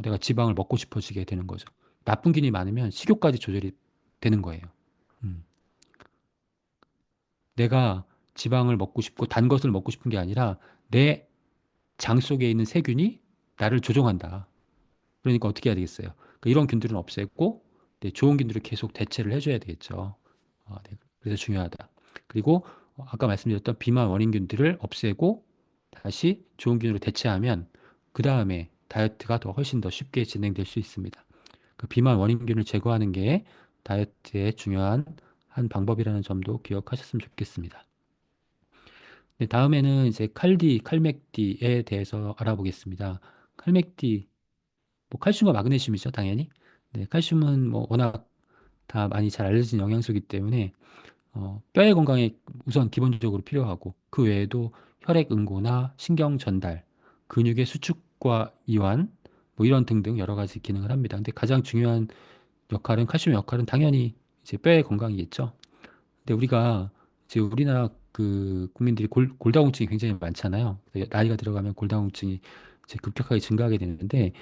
내가 지방을 먹고 싶어지게 되는 거죠. 나쁜 균이 많으면 식욕까지 조절이 되는 거예요. 음. 내가 지방을 먹고 싶고 단 것을 먹고 싶은 게 아니라 내 장 속에 있는 세균이 나를 조종한다. 그러니까 어떻게 해야 되겠어요? 그러니까 이런 균들은 없애고 네, 좋은 균들을 계속 대체를 해줘야 되겠죠. 네, 그래서 중요하다. 그리고 아까 말씀드렸던 비만 원인균들을 없애고 다시 좋은 균으로 대체하면 그 다음에 다이어트가 더 훨씬 더 쉽게 진행될 수 있습니다. 그 비만 원인균을 제거하는 게 다이어트의 중요한 한 방법이라는 점도 기억하셨으면 좋겠습니다. 네, 다음에는 이제 칼맥디에 대해서 알아보겠습니다. 칼맥디, 뭐 칼슘과 마그네슘이죠, 당연히. 네, 칼슘은 뭐 워낙 다 많이 잘 알려진 영양소이기 때문에 뼈의 건강에 우선 기본적으로 필요하고 그 외에도 혈액 응고나 신경 전달, 근육의 수축과 이완, 뭐 이런 등등 여러 가지 기능을 합니다. 근데 가장 중요한 역할은 칼슘의 역할은 당연히 이제 뼈의 건강이겠죠. 근데 우리가 이제 우리나라 그 국민들이 골다공증이 굉장히 많잖아요. 나이가 들어가면 골다공증이 이제 급격하게 증가하게 되는데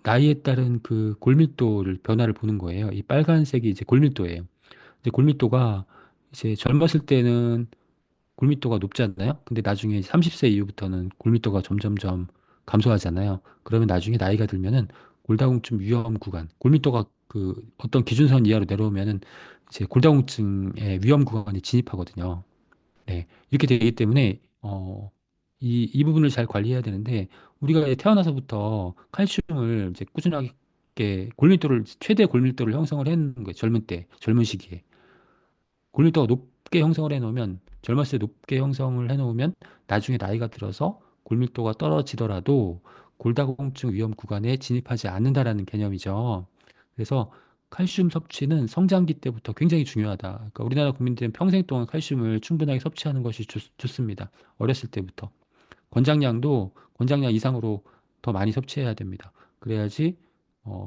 나이에 따른 그 골밀도를 변화를 보는 거예요. 이 빨간색이 이제 골밀도예요. 이제 골밀도가 이제 젊었을 때는 골밀도가 높지 않나요? 근데 나중에 30세 이후부터는 골밀도가 점점점 감소하잖아요. 그러면 나중에 나이가 들면은 골다공증 위험 구간, 골밀도가 그 어떤 기준선 이하로 내려오면은 이제 골다공증의 위험 구간에 진입하거든요. 네. 이렇게 되기 때문에 이 부분을 잘 관리해야 되는데 우리가 이제 태어나서부터 칼슘을 이제 꾸준하게 골밀도를 최대 골밀도를 형성을 해놓는 거예요. 젊은 때, 젊은 시기에. 골밀도가 높게 형성을 해놓으면 젊었을 때 높게 형성을 해놓으면 나중에 나이가 들어서 골밀도가 떨어지더라도 골다공증 위험 구간에 진입하지 않는다라는 개념이죠. 그래서 칼슘 섭취는 성장기 때부터 굉장히 중요하다. 그러니까 우리나라 국민들은 평생 동안 칼슘을 충분하게 섭취하는 것이 좋습니다. 어렸을 때부터. 권장량 이상으로 더 많이 섭취해야 됩니다. 그래야지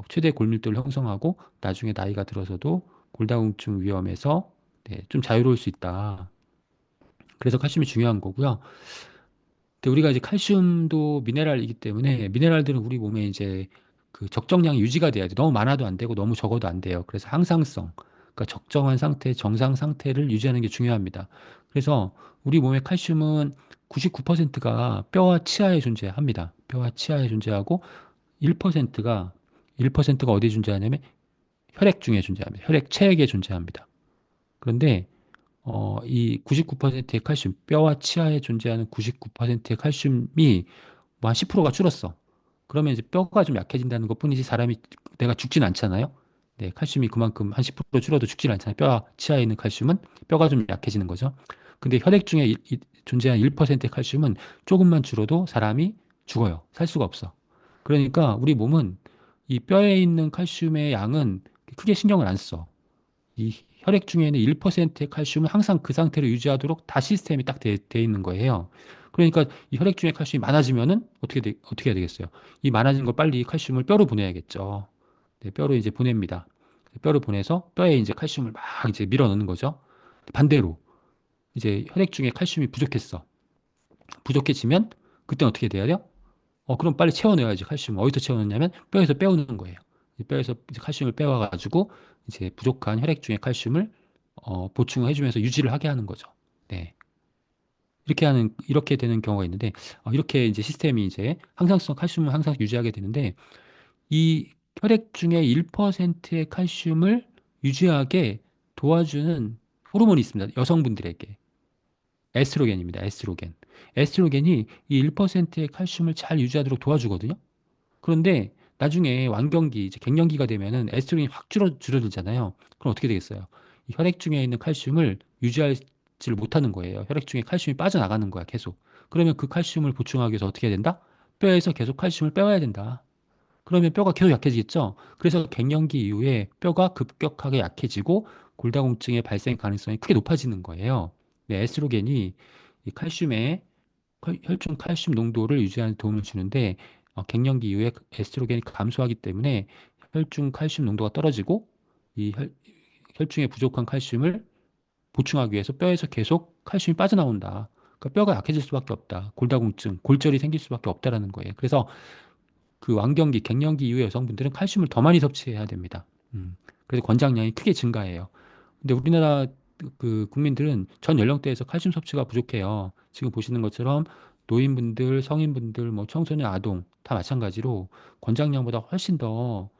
최대 골밀도를 형성하고 나중에 나이가 들어서도 골다공증 위험에서 네, 좀 자유로울 수 있다. 그래서 칼슘이 중요한 거고요. 근데 우리가 이제 칼슘도 미네랄이기 때문에 미네랄들은 우리 몸에 이제 그 적정량이 유지가 돼야 돼. 너무 많아도 안 되고 너무 적어도 안 돼요. 그래서 항상성, 그러니까 적정한 상태, 정상 상태를 유지하는 게 중요합니다. 그래서 우리 몸의 칼슘은 99%가 뼈와 치아에 존재합니다. 뼈와 치아에 존재하고 1%가 1%가 어디에 존재하냐면 혈액 중에 존재합니다. 혈액 체액에 존재합니다. 그런데 이 99%의 칼슘, 뼈와 치아에 존재하는 99%의 칼슘이 뭐 한 10%가 줄었어. 그러면 이제 뼈가 좀 약해진다는 것뿐이지 사람이 내가 죽진 않잖아요. 네, 칼슘이 그만큼 한 10% 줄어도 죽진 않잖아요. 뼈와 치아에 있는 칼슘은 뼈가 좀 약해지는 거죠. 근데 혈액 중에 존재하는 1%의 칼슘은 조금만 줄어도 사람이 죽어요. 살 수가 없어. 그러니까 우리 몸은 이 뼈에 있는 칼슘의 양은 크게 신경을 안 써. 이 혈액 중에는 1%의 칼슘은 항상 그 상태를 유지하도록 다 시스템이 딱 돼 있는 거예요. 그러니까 이 혈액 중에 칼슘이 많아지면은 어떻게 해야 되겠어요? 이 많아진 걸 빨리 칼슘을 뼈로 보내야겠죠. 네, 뼈로 이제 보냅니다. 뼈로 보내서 뼈에 이제 칼슘을 막 이제 밀어 넣는 거죠. 반대로 이제 혈액 중에 칼슘이 부족했어. 부족해지면 그때는 어떻게 돼야 돼요? 그럼 빨리 채워넣어야지. 칼슘 어디서 채워넣냐면 뼈에서 빼오는 거예요. 이 뼈에서 이제 칼슘을 빼와가지고 이제 부족한 혈액 중에 칼슘을 보충해주면서 유지를 하게 하는 거죠. 네. 이렇게 되는 경우가 있는데, 이렇게 이제 시스템이 이제 항상성 칼슘을 항상 유지하게 되는데, 이 혈액 중에 1%의 칼슘을 유지하게 도와주는 호르몬이 있습니다. 여성분들에게. 에스트로겐입니다. 에스트로겐. 에스트로겐이 이 1%의 칼슘을 잘 유지하도록 도와주거든요. 그런데 나중에 완경기, 이제 갱년기가 되면은 에스트로겐이 확 줄어들잖아요. 그럼 어떻게 되겠어요? 이 혈액 중에 있는 칼슘을 유지하지를 못하는 거예요. 혈액 중에 칼슘이 빠져나가는 거야, 계속. 그러면 그 칼슘을 보충하기 위해서 어떻게 해야 된다? 뼈에서 계속 칼슘을 빼와야 된다. 그러면 뼈가 계속 약해지겠죠? 그래서 갱년기 이후에 뼈가 급격하게 약해지고 골다공증의 발생 가능성이 크게 높아지는 거예요. 네, 에스트로겐이 이 칼슘의 혈중 칼슘 농도를 유지하는 데 도움을 주는데 갱년기 이후에 에스트로겐이 감소하기 때문에 혈중 칼슘 농도가 떨어지고 이 혈중에 부족한 칼슘을 보충하기 위해서 뼈에서 계속 칼슘이 빠져나온다. 그러니까 뼈가 약해질 수밖에 없다. 골다공증, 골절이 생길 수밖에 없다라는 거예요. 그래서 그 완경기, 갱년기 이후의 여성분들은 칼슘을 더 많이 섭취해야 됩니다. 그래서 권장량이 크게 증가해요. 근데 우리나라 그 국민들은 전 연령대에서 칼슘 섭취가 부족해요. 지금 보시는 것처럼 노인분들, 성인분들, 뭐 청소년, 아동 다 마찬가지로 권장량보다 훨씬 더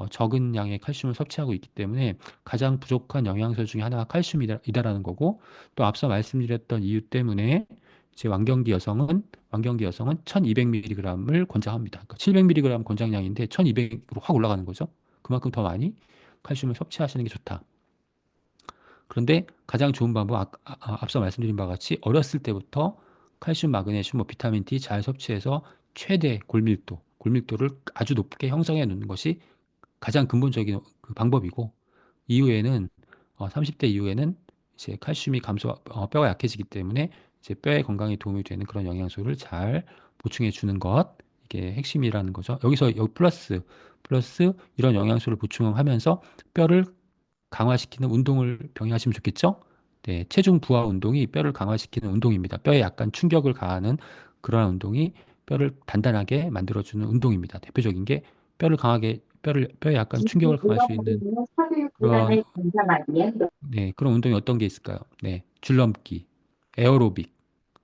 적은 양의 칼슘을 섭취하고 있기 때문에 가장 부족한 영양소 중에 하나가 칼슘이다라는 거고 또 앞서 말씀드렸던 이유 때문에 이제 완경기 여성은 1200mg을 권장합니다. 그러니까 700mg 권장량인데 1200으로 확 올라가는 거죠. 그만큼 더 많이 칼슘을 섭취하시는 게 좋다. 그런데 가장 좋은 방법, 앞서 말씀드린 바와 같이 어렸을 때부터 칼슘, 마그네슘, 뭐 비타민 D 잘 섭취해서 최대 골밀도를 아주 높게 형성해 놓는 것이 가장 근본적인 그 방법이고, 이후에는 30대 이후에는 이제 칼슘이 뼈가 약해지기 때문에 이제 뼈의 건강에 도움이 되는 그런 영양소를 잘 보충해 주는 것, 이게 핵심이라는 거죠. 여기 플러스 이런 영양소를 보충하면서 뼈를 강화시키는 운동을 병행하시면 좋겠죠? 네, 체중 부하 운동이 뼈를 강화시키는 운동입니다. 뼈에 약간 충격을 가하는 그러한 운동이 뼈를 단단하게 만들어주는 운동입니다. 대표적인 게 뼈에 약간 충격을 가할 수 있는 그런, 네, 그런 운동이 어떤 게 있을까요? 네, 줄넘기, 에어로빅,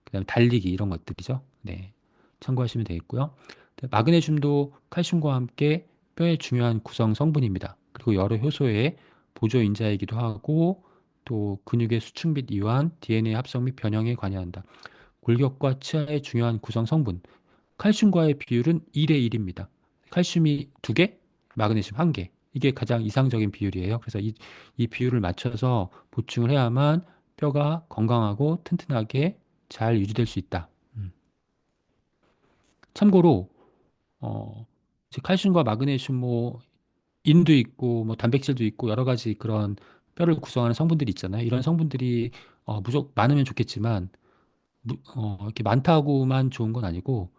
그다음에 달리기 이런 것들이죠. 네, 참고하시면 되겠고요. 네, 마그네슘도 칼슘과 함께 뼈의 중요한 구성 성분입니다. 그리고 여러 효소의 보조 인자이기도 하고 또 근육의 수축 및 이완, DNA 합성 및 변형에 관여한다. 골격과 치아의 중요한 구성 성분. 칼슘과의 비율은 1대 1입니다. 칼슘이 2개, 마그네슘 1개. 이게 가장 이상적인 비율이에요. 그래서 이 비율을 맞춰서 보충을 해야만 뼈가 건강하고 튼튼하게 잘 유지될 수 있다. 참고로 이제 칼슘과 마그네슘 뭐 인도 있고 뭐 단백질도 있고 여러 가지 그런 뼈를 구성하는 성분들이 있잖아요. 이런 성분들이 무조건 많으면 좋겠지만 이렇게 많다고만 좋은 건 아니고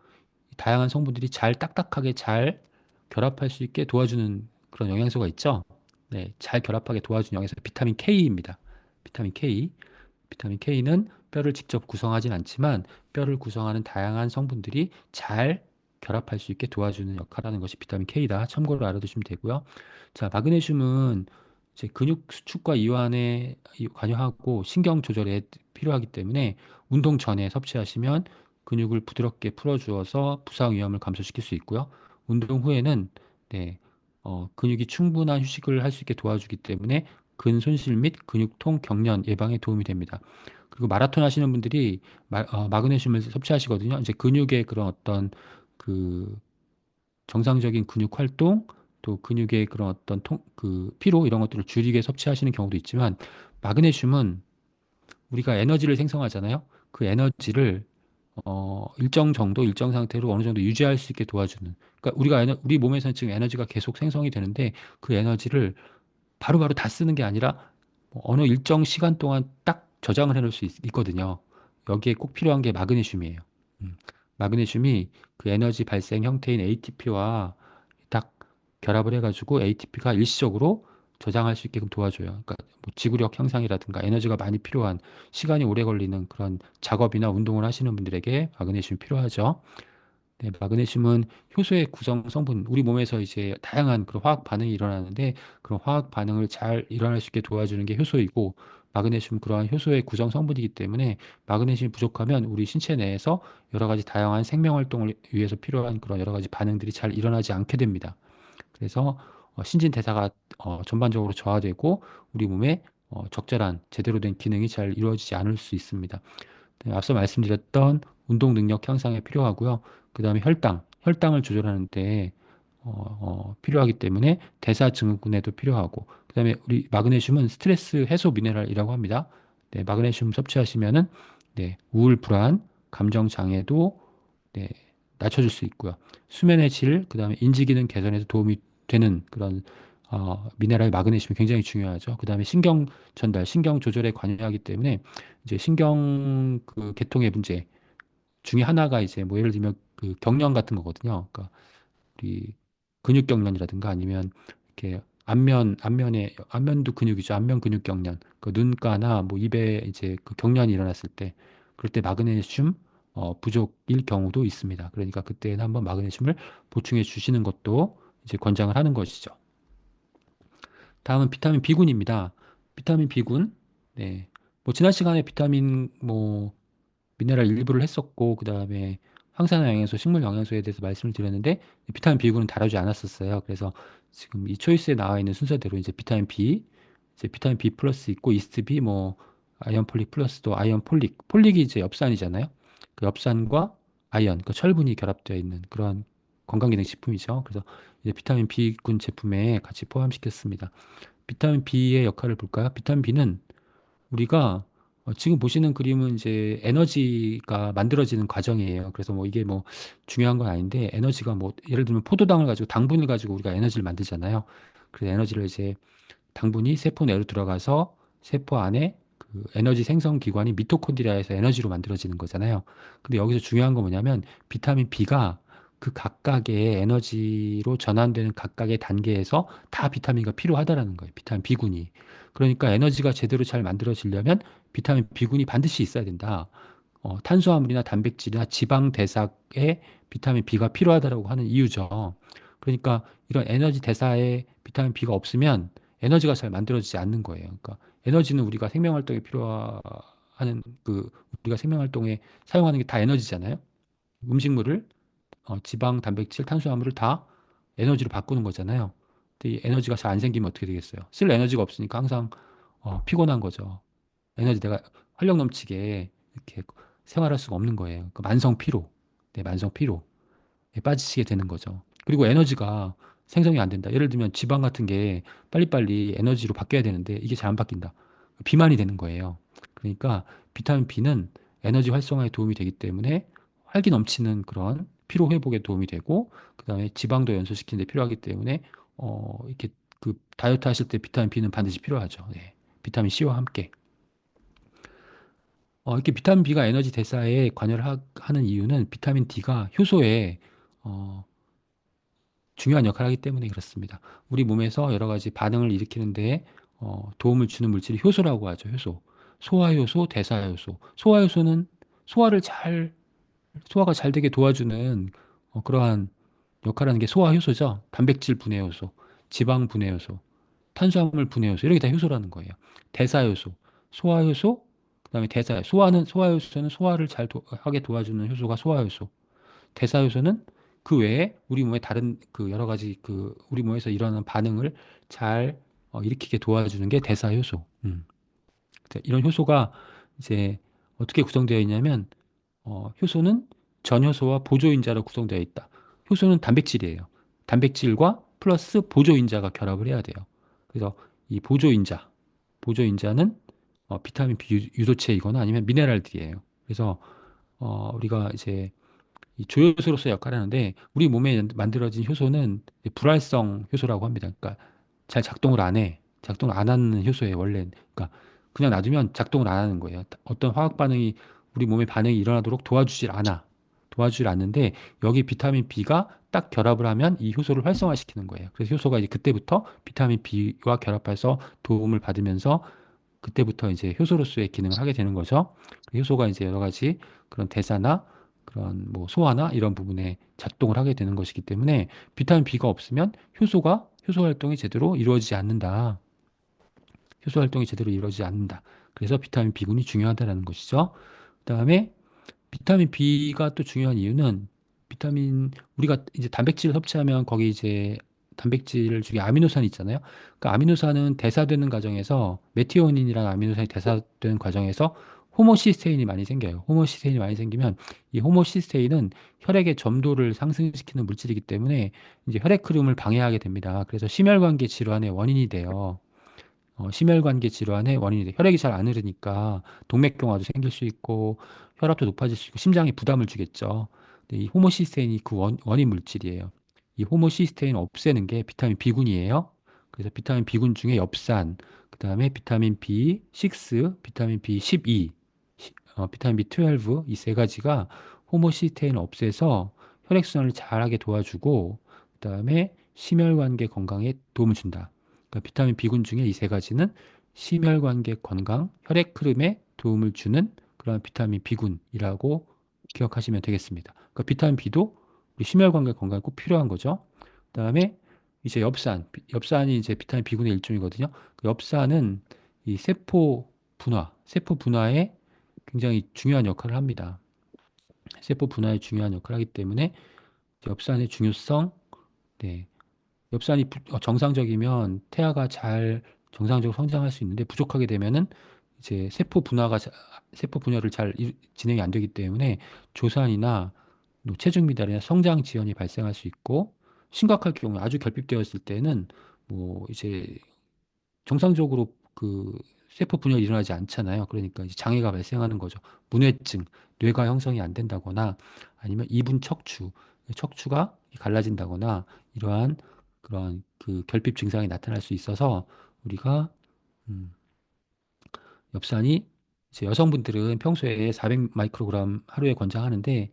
다양한 성분들이 잘 딱딱하게 잘 결합할 수 있게 도와주는 그런 영양소가 있죠. 네, 잘 결합하게 도와주는 영양소 비타민 K입니다. 비타민 K. 비타민 K는 뼈를 직접 구성하진 않지만 뼈를 구성하는 다양한 성분들이 잘 결합할 수 있게 도와주는 역할을 하는 것이 비타민 K다. 참고로 알아두시면 되고요. 자, 마그네슘은 이제 근육 수축과 이완에 관여하고 신경 조절에 필요하기 때문에 운동 전에 섭취하시면 근육을 부드럽게 풀어주어서 부상 위험을 감소시킬 수 있고요. 운동 후에는 네, 근육이 충분한 휴식을 할 수 있게 도와주기 때문에 근손실 및 근육통, 경련 예방에 도움이 됩니다. 그리고 마라톤 하시는 분들이 마그네슘을 섭취하시거든요. 이제 근육의 그런 어떤 그 정상적인 근육 활동, 또 근육의 그런 어떤 피로 이런 것들을 줄이게 섭취하시는 경우도 있지만 마그네슘은 우리가 에너지를 생성하잖아요. 그 에너지를 일정 정도, 일정 상태로 어느 정도 유지할 수 있게 도와주는. 그러니까 우리 몸에서는 지금 에너지가 계속 생성이 되는데 그 에너지를 바로바로 다 쓰는 게 아니라 뭐 어느 일정 시간 동안 딱 저장을 해놓을 수 있거든요. 여기에 꼭 필요한 게 마그네슘이에요. 음. 마그네슘이 그 에너지 발생 형태인 ATP와 딱 결합을 해가지고 ATP가 일시적으로 저장할 수 있게끔 도와줘요. 그러니까 뭐 지구력 향상이라든가 에너지가 많이 필요한 시간이 오래 걸리는 그런 작업이나 운동을 하시는 분들에게 마그네슘이 필요하죠. 네, 마그네슘은 효소의 구성 성분, 우리 몸에서 이제 다양한 그런 화학 반응이 일어나는데 그런 화학 반응을 잘 일어날 수 있게 도와주는 게 효소이고 마그네슘 그러한 효소의 구성 성분이기 때문에 마그네슘이 부족하면 우리 신체 내에서 여러 가지 다양한 생명 활동을 위해서 필요한 그런 여러 가지 반응들이 잘 일어나지 않게 됩니다. 그래서 신진대사가 전반적으로 저하되고 우리 몸에 적절한 제대로 된 기능이 잘 이루어지지 않을 수 있습니다. 네, 앞서 말씀드렸던 운동 능력 향상에 필요하고요. 그 다음에 혈당을 조절하는데 필요하기 때문에 대사 증후군에도 필요하고, 그 다음에 우리 마그네슘은 스트레스 해소 미네랄이라고 합니다. 네, 마그네슘 섭취하시면은 네, 우울, 불안, 감정 장애도 네, 낮춰줄 수 있고요. 수면의 질, 그 다음에 인지 기능 개선에도 도움이 되는 그런 미네랄 마그네슘이 굉장히 중요하죠. 그 다음에 신경 전달, 신경 조절에 관여하기 때문에 이제 신경 그 계통의 문제 중에 하나가 이제 뭐 예를 들면 그 경련 같은 거거든요. 그러니까 우리 근육 경련이라든가 아니면 이렇게 안면도 근육이죠. 안면 근육 경련. 그 눈가나 뭐 입에 이제 그 경련이 일어났을 때 그럴 때 마그네슘 부족일 경우도 있습니다. 그러니까 그때는 한번 마그네슘을 보충해 주시는 것도 이제 권장을 하는 것이죠. 다음은 비타민 B군입니다. 비타민 B군. 네. 뭐 지난 시간에 비타민 뭐 미네랄 일부를 했었고 그다음에 항산화 영양소, 식물 영양소에 대해서 말씀을 드렸는데 비타민 B군은 다루지 않았었어요. 그래서 지금 이 초이스에 나와 있는 순서대로 이제 비타민 B, 이제 비타민 B 플러스 있고 이스트 B 뭐 아이언 폴릭 플러스도 아이언 폴릭이 이제 엽산이잖아요. 그 엽산과 아이언, 그 철분이 결합되어 있는 그런 건강기능식품이죠. 그래서 이제 비타민 B군 제품에 같이 포함시켰습니다. 비타민 B의 역할을 볼까요? 비타민 B는 우리가 지금 보시는 그림은 이제 에너지가 만들어지는 과정이에요. 그래서 뭐 이게 뭐 중요한 건 아닌데 에너지가 뭐 예를 들면 포도당을 가지고 당분을 가지고 우리가 에너지를 만들잖아요. 그래서 에너지를 이제 당분이 세포 내로 들어가서 세포 안에 그 에너지 생성 기관이 미토콘드리아에서 에너지로 만들어지는 거잖아요. 근데 여기서 중요한 건 뭐냐면 비타민 B가 그 각각의 에너지로 전환되는 각각의 단계에서 다 비타민가 필요하다라는 거예요. 비타민 B군이. 그러니까 에너지가 제대로 잘 만들어지려면 비타민 B군이 반드시 있어야 된다. 탄수화물이나 단백질이나 지방 대사에 비타민 B가 필요하다라고 하는 이유죠. 그러니까 이런 에너지 대사에 비타민 B가 없으면 에너지가 잘 만들어지지 않는 거예요. 그러니까 에너지는 우리가 생명 활동에 필요하는 그 우리가 생명 활동에 사용하는 게 다 에너지잖아요. 음식물을 지방, 단백질, 탄수화물을 다 에너지로 바꾸는 거잖아요. 근데 이 에너지가 잘 안 생기면 어떻게 되겠어요? 쓸 에너지가 없으니까 항상 피곤한 거죠. 에너지 내가 활력 넘치게 이렇게 생활할 수가 없는 거예요. 그 만성 피로, 네, 만성 피로에 빠지시게 되는 거죠. 그리고 에너지가 생성이 안 된다. 예를 들면 지방 같은 게 빨리빨리 에너지로 바뀌어야 되는데 이게 잘 안 바뀐다. 비만이 되는 거예요. 그러니까 비타민 B는 에너지 활성화에 도움이 되기 때문에 활기 넘치는 그런 피로 회복에 도움이 되고 그다음에 지방도 연소시키는 데 필요하기 때문에 이렇게 그 다이어트 하실 때 비타민 B는 반드시 필요하죠. 네. 비타민 C와 함께. 이렇게 비타민 B가 에너지 대사에 관여를 하는 이유는 비타민 D가 효소에 어, 중요한 역할을 하기 때문에 그렇습니다. 우리 몸에서 여러 가지 반응을 일으키는데 도움을 주는 물질이 효소라고 하죠. 효소. 소화효소, 대사효소. 소화효소는 소화를 잘, 소화가 잘 되게 도와주는 그러한 역할을 하는 게 소화효소죠. 단백질 분해효소, 지방 분해효소, 탄수화물 분해효소. 이런 게 다 효소라는 거예요. 대사효소, 소화효소, 그다음에 대사. 소화효소는 소화를 잘 하게 도와주는 효소가 소화효소. 대사효소는 그 외에 우리 몸의 다른 그 여러 가지 그 우리 몸에서 일어나는 반응을 잘 일으키게 도와주는 게 대사효소. 이런 효소가 이제 어떻게 구성되어 있냐면 효소는 전효소와 보조인자로 구성되어 있다. 효소는 단백질이에요. 단백질과 플러스 보조인자가 결합을 해야 돼요. 그래서 이 보조인자는 비타민 B 유도체이거나 아니면 미네랄들이에요. 그래서 우리가 이제 이 조효소로서 역할을 하는데 우리 몸에 만들어진 효소는 이제 불활성 효소라고 합니다. 그러니까 잘 작동을 안 해. 작동을 안 하는 효소예요, 원래는. 그러니까 그냥 놔두면 작동을 안 하는 거예요. 어떤 화학 반응이 우리 몸에 반응이 일어나도록 도와주질 않아. 도와주질 않는데 여기 비타민 B가 딱 결합을 하면 이 효소를 활성화시키는 거예요. 그래서 효소가 이제 그때부터 비타민 B와 결합해서 도움을 받으면서 그때부터 이제 효소로서의 기능을 하게 되는 거죠. 그 효소가 이제 여러 가지 그런 대사나 그런 뭐 소화나 이런 부분에 작동을 하게 되는 것이기 때문에 비타민 B가 없으면 효소 활동이 제대로 이루어지지 않는다. 효소 활동이 제대로 이루어지지 않는다. 그래서 비타민 B군이 중요하다라는 것이죠. 그다음에 비타민 B가 또 중요한 이유는 우리가 이제 단백질을 섭취하면 거기 이제 단백질 중에 아미노산이 있잖아요. 그 아미노산은 대사되는 과정에서 메티오닌이라는 아미노산이 대사되는 과정에서 호모시스테인이 많이 생겨요. 호모시스테인이 많이 생기면 이 호모시스테인은 혈액의 점도를 상승시키는 물질이기 때문에 이제 혈액 흐름을 방해하게 됩니다. 그래서 심혈관계 질환의 원인이 돼요. 심혈관계 질환의 원인이 돼. 혈액이 잘 안 흐르니까 동맥경화도 생길 수 있고 혈압도 높아질 수 있고 심장에 부담을 주겠죠. 근데 이 호모시스테인이 그 원인 물질이에요. 이 호모시스테인 없애는 게 비타민 B군이에요. 그래서 비타민 B군 중에 엽산, 그다음에 비타민 B6, 비타민 B12, 비타민 B12 이 세 가지가 호모시스테인을 없애서 혈액순환을 잘하게 도와주고 그다음에 심혈관계 건강에 도움을 준다. 그러니까 비타민 B군 중에 이 세 가지는 심혈관계 건강, 혈액 흐름에 도움을 주는 그런 비타민 B군이라고 기억하시면 되겠습니다. 그러니까 비타민 B도 우리 심혈관계 건강에 꼭 필요한 거죠. 그다음에 이제 엽산이 이제 비타민 B군의 일종이거든요. 그 엽산은 이 세포 분화에 굉장히 중요한 역할을 합니다. 세포 분화에 중요한 역할을 하기 때문에 엽산의 중요성, 네, 엽산이 정상적이면 태아가 잘 정상적으로 성장할 수 있는데 부족하게 되면은 이제 세포 분열을 잘 진행이 안 되기 때문에 조산이나 또 체중 미달이나 성장 지연이 발생할 수 있고 심각할 경우에 아주 결핍되었을 때는 뭐 이제 정상적으로 그 세포 분열이 일어나지 않잖아요. 그러니까 이제 장애가 발생하는 거죠. 문해증, 뇌가 형성이 안 된다거나 아니면 이분 척추가 갈라진다거나 이러한 그런 그 결핍 증상이 나타날 수 있어서 우리가 음, 엽산이 이제 여성분들은 평소에 400 마이크로그램 하루에 권장하는데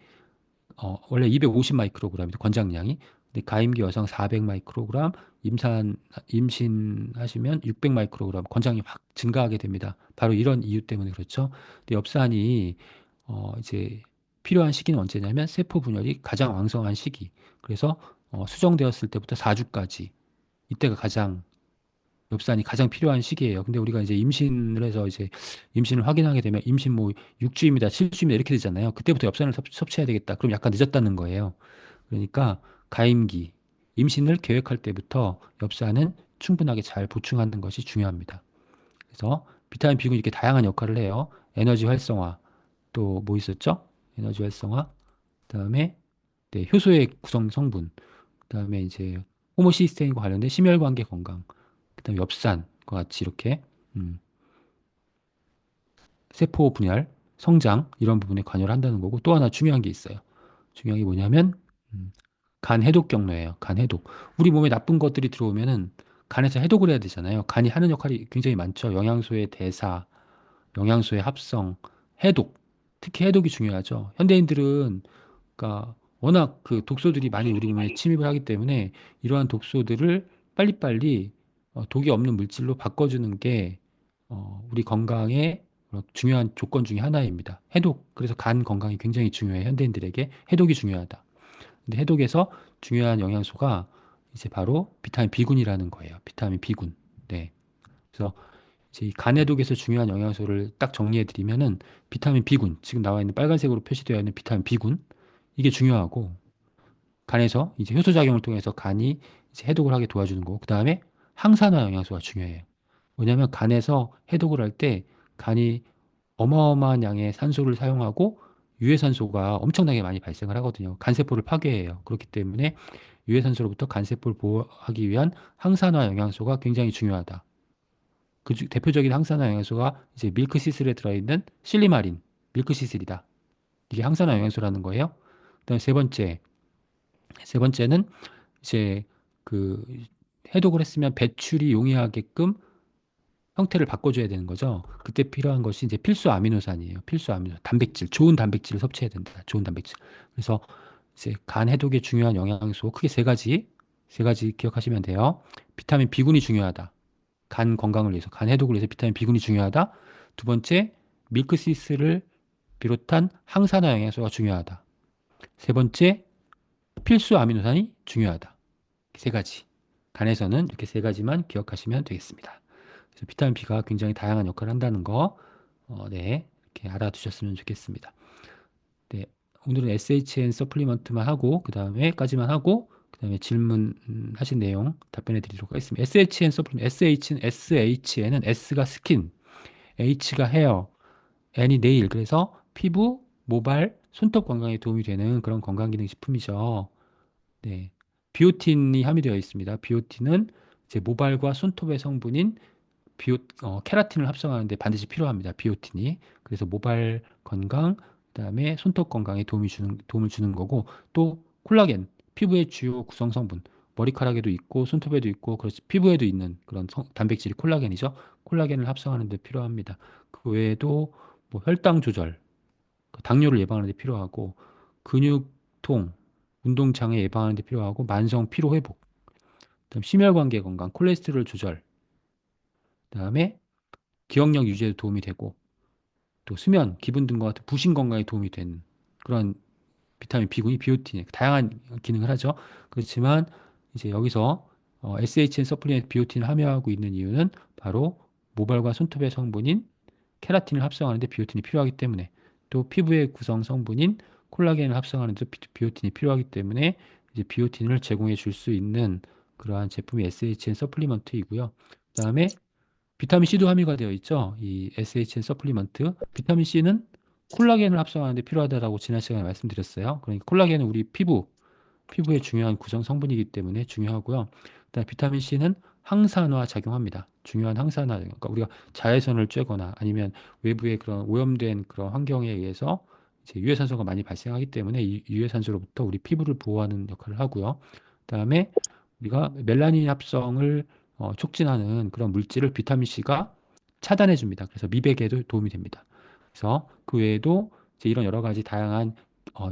원래 250 마이크로그램이죠, 권장량이. 근데 가임기 여성 400 마이크로그램, 임신하시면 600 마이크로그램 권장이 확 증가하게 됩니다. 바로 이런 이유 때문에 그렇죠. 근데 엽산이 이제 필요한 시기는 언제냐면 세포 분열이 가장 왕성한 시기. 그래서 수정되었을 때부터 4주까지 이때가 엽산이 가장 필요한 시기예요. 근데 우리가 이제 임신을 해서 이제 임신을 확인하게 되면 임신 뭐 6주입니다, 7주입니다 이렇게 되잖아요. 그때부터 엽산을 섭취해야 되겠다. 그럼 약간 늦었다는 거예요. 그러니까 가임기, 임신을 계획할 때부터 엽산은 충분하게 잘 보충하는 것이 중요합니다. 그래서 비타민 B군이 이렇게 다양한 역할을 해요. 에너지 활성화, 또 뭐 있었죠? 에너지 활성화, 그다음에 네, 효소의 구성 성분, 그다음에 이제 호모시스테인과 관련된 심혈관계 건강, 그다음에 엽산과 같이 이렇게 음, 세포 분열, 성장 이런 부분에 관여를 한다는 거고 또 하나 중요한 게 있어요. 중요한 게 뭐냐면 음, 간 해독 경로예요. 간 해독. 우리 몸에 나쁜 것들이 들어오면은 간에서 해독을 해야 되잖아요. 간이 하는 역할이 굉장히 많죠. 영양소의 대사, 영양소의 합성, 해독. 특히 해독이 중요하죠. 현대인들은 그러니까 워낙 그 독소들이 많이 우리 몸에 침입을 하기 때문에 이러한 독소들을 빨리빨리 독이 없는 물질로 바꿔주는 게 우리 건강에 중요한 조건 중에 하나입니다. 해독. 그래서 간 건강이 굉장히 중요해요. 현대인들에게 해독이 중요하다. 근데 해독에서 중요한 영양소가 이제 바로 비타민 B군이라는 거예요. 비타민 B군. 네. 그래서 이제 이 간해독에서 중요한 영양소를 딱 정리해 드리면은 비타민 B군, 지금 나와 있는 빨간색으로 표시되어 있는 비타민 B군, 이게 중요하고 간에서 이제 효소 작용을 통해서 간이 이제 해독을 하게 도와주는 거고 그다음에 항산화 영양소가 중요해요. 왜냐하면 간에서 해독을 할 때 간이 어마어마한 양의 산소를 사용하고 유해산소가 엄청나게 많이 발생을 하거든요. 간세포를 파괴해요. 그렇기 때문에 유해산소로부터 간세포를 보호하기 위한 항산화 영양소가 굉장히 중요하다. 대표적인 항산화 영양소가 이제 밀크시슬에 들어있는 실리마린, 밀크시슬이다. 이게 항산화 영양소라는 거예요. 그다음에 세 번째는 이제 그 해독을 했으면 배출이 용이하게끔 형태를 바꿔줘야 되는 거죠. 그때 필요한 것이 이제 필수 아미노산이에요. 필수 아미노산, 단백질, 좋은 단백질을 섭취해야 된다. 좋은 단백질. 그래서 이제 간 해독에 중요한 영양소 크게 세 가지 기억하시면 돼요. 비타민 B군이 중요하다. 간 건강을 위해서, 간 해독을 위해서 비타민 B군이 중요하다. 두 번째, 밀크시스를 비롯한 항산화 영양소가 중요하다. 세 번째, 필수 아미노산이 중요하다. 세 가지. 간에서는 이렇게 세 가지만 기억하시면 되겠습니다. 그래서 비타민 B가 굉장히 다양한 역할을 한다는 거, 네, 이렇게 알아두셨으면 좋겠습니다. 네, 오늘은 SHN 서플리먼트만 하고, 그 다음에 질문하신 내용 답변해 드리도록 하겠습니다. SHN 서플리먼트, SHN은 S가 스킨, H가 헤어, N이 네일, 그래서 피부, 모발, 손톱 건강에 도움이 되는 그런 건강기능식품이죠. 네. 비오틴이 함유되어 있습니다. 비오틴은 이제 모발과 손톱의 성분인 케라틴을 합성하는데 반드시 필요합니다. 비오틴이. 그래서 모발 건강, 그다음에 손톱 건강에 도움을 주는 거고, 또 콜라겐, 피부의 주요 구성 성분, 머리카락에도 있고 손톱에도 있고 그렇지 피부에도 있는 그런 단백질이 콜라겐이죠. 콜라겐을 합성하는 데 필요합니다. 그 외에도 뭐 혈당 조절, 그 당뇨를 예방하는 데 필요하고 근육통, 운동 장애 예방하는 데 필요하고 만성 피로 회복, 그다음 심혈관계 건강, 콜레스테롤 조절, 그다음에 기억력 유지에 도움이 되고 또 수면, 기분 등과 같은 부신 건강에 도움이 되는 그런 비타민 B군이 비오틴에 다양한 기능을 하죠. 그렇지만 이제 여기서 SHN 서플리멘트 비오틴을 함유하고 있는 이유는 바로 모발과 손톱의 성분인 케라틴을 합성하는데 비오틴이 필요하기 때문에, 또 피부의 구성 성분인 콜라겐을 합성하는데 비오틴이 필요하기 때문에 이제 비오틴을 제공해 줄 수 있는 그러한 제품이 SHN 서플리먼트이고요. 그다음에 비타민 C도 함유가 되어 있죠. 이 SHN 서플리먼트. 비타민 C는 콜라겐을 합성하는데 필요하다라고 지난 시간에 말씀드렸어요. 그러니까 콜라겐은 우리 피부의 중요한 구성 성분이기 때문에 중요하고요. 그다음에 비타민 C는 항산화 작용합니다. 중요한 항산화 작용. 그러니까 우리가 자외선을 쬐거나 아니면 외부의 그런 오염된 그런 환경에 의해서 이제 유해산소가 많이 발생하기 때문에 이 유해산소로부터 우리 피부를 보호하는 역할을 하고요. 그다음에 우리가 멜라닌 합성을 촉진하는 그런 물질을 비타민 C가 차단해 줍니다. 그래서 미백에도 도움이 됩니다. 그래서 그 외에도 이제 이런 여러 가지 다양한 어,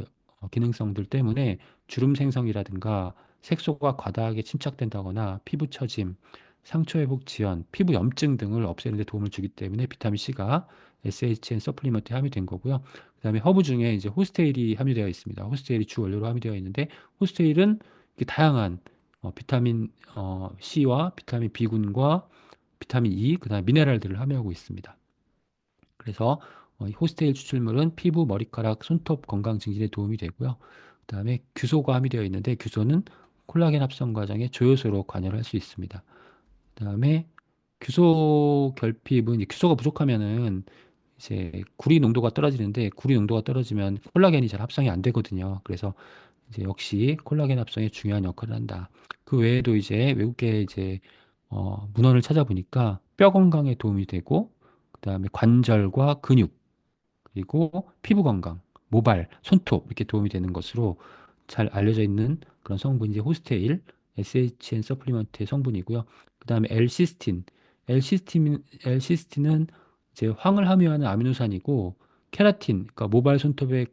기능성들 때문에 주름 생성이라든가 색소가 과다하게 침착된다거나 피부 처짐, 상처 회복 지연, 피부 염증 등을 없애는 데 도움을 주기 때문에 비타민 C가 SHN 서플리먼트에 함유된 거고요. 그다음에 허브 중에 이제 호스테일이 함유되어 있습니다. 호스테일이 주 원료로 함유되어 있는데 호스테일은 이렇게 다양한 비타민 C와 비타민 B군과 비타민 E, 그다음에 미네랄들을 함유하고 있습니다. 그래서 이 호스테일 추출물은 피부, 머리카락, 손톱 건강 증진에 도움이 되고요. 그다음에 규소가 함유되어 있는데 규소는 콜라겐 합성 과정의 조효소로 관여를 할 수 있습니다. 그다음에 규소 결핍은 규소가 부족하면은 이제 구리 농도가 떨어지는데 구리 농도가 떨어지면 콜라겐이 잘 합성이 안 되거든요. 그래서 이제 역시 콜라겐 합성에 중요한 역할을 한다. 그 외에도 이제 외국계 이제 문헌을 찾아보니까 뼈 건강에 도움이 되고 그다음에 관절과 근육 그리고 피부 건강, 모발, 손톱 이렇게 도움이 되는 것으로 잘 알려져 있는 그런 성분이 이제 호스테일, SHN 서플리먼트의 성분이고요. 그다음에 L시스틴은 이제 황을 함유하는 아미노산이고 케라틴, 그러니까 모발 손톱의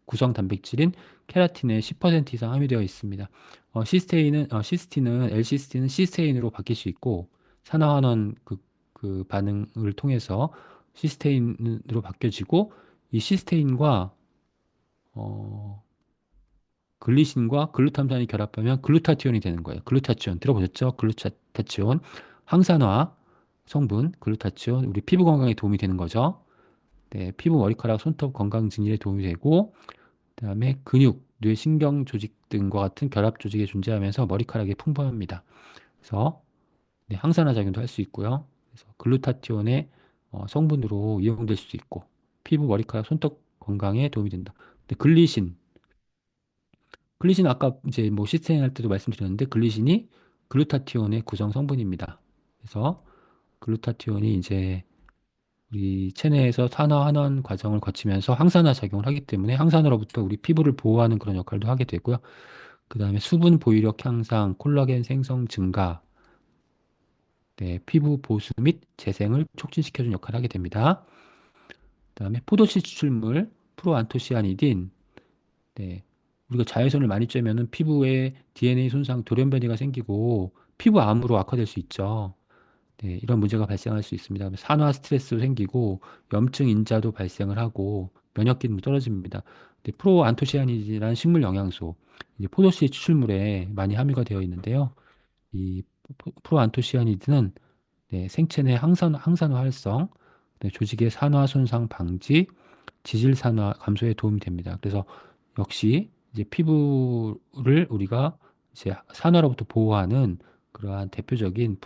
구성 단백질인 케라틴의 10% 이상 함유되어 있습니다. L시스틴은 시스테인으로 바뀔 수 있고 산화환원 그 반응을 통해서 시스테인으로 바뀌어지고 이 시스테인과 어, 글리신과 글루탐산이 결합하면 글루타티온이 되는 거예요. 글루타치온 들어보셨죠? 글루타치온 항산화 성분 글루타치온 우리 피부 건강에 도움이 되는 거죠. 네, 피부, 머리카락, 손톱 건강 증진에 도움이 되고 그다음에 근육, 뇌, 신경 조직 등과 같은 결합 조직에 존재하면서 머리카락이 풍부합니다. 그래서 네, 항산화 작용도 할 수 있고요. 그래서 글루타티온의 성분으로 이용될 수도 있고 피부, 머리카락, 손톱 건강에 도움이 된다. 근데 글리신 아까 이제 뭐 시스테인 할 때도 말씀드렸는데 글리신이 글루타티온의 구성 성분입니다. 그래서 글루타티온이 이제 우리 체내에서 산화환원 과정을 거치면서 항산화 작용을 하기 때문에 항산화로부터 우리 피부를 보호하는 그런 역할도 하게 되고요. 그 다음에 수분 보유력 향상, 콜라겐 생성 증가, 네, 피부 보수 및 재생을 촉진시켜주는 역할을 하게 됩니다. 그 다음에 포도씨 추출물, 프로안토시아니딘, 네, 우리가 자외선을 많이 쬐면은 피부에 DNA 손상, 돌연변이가 생기고 피부암으로 악화될 수 있죠. 네, 이런 문제가 발생할 수 있습니다. 산화 스트레스도 생기고 염증 인자도 발생을 하고 면역 기능도 떨어집니다. 근데 프로안토시아닌이라는 식물 영양소, 이제 포도씨 추출물에 많이 함유가 되어 있는데요. 이 프로안토시아니드는 네, 생체 내 항산화 활성, 네, 조직의 산화 손상 방지, 지질 산화 감소에 도움이 됩니다. 그래서 역시 이제 피부를 우리가 이제 산화로부터 보호하는 그러한 대표적인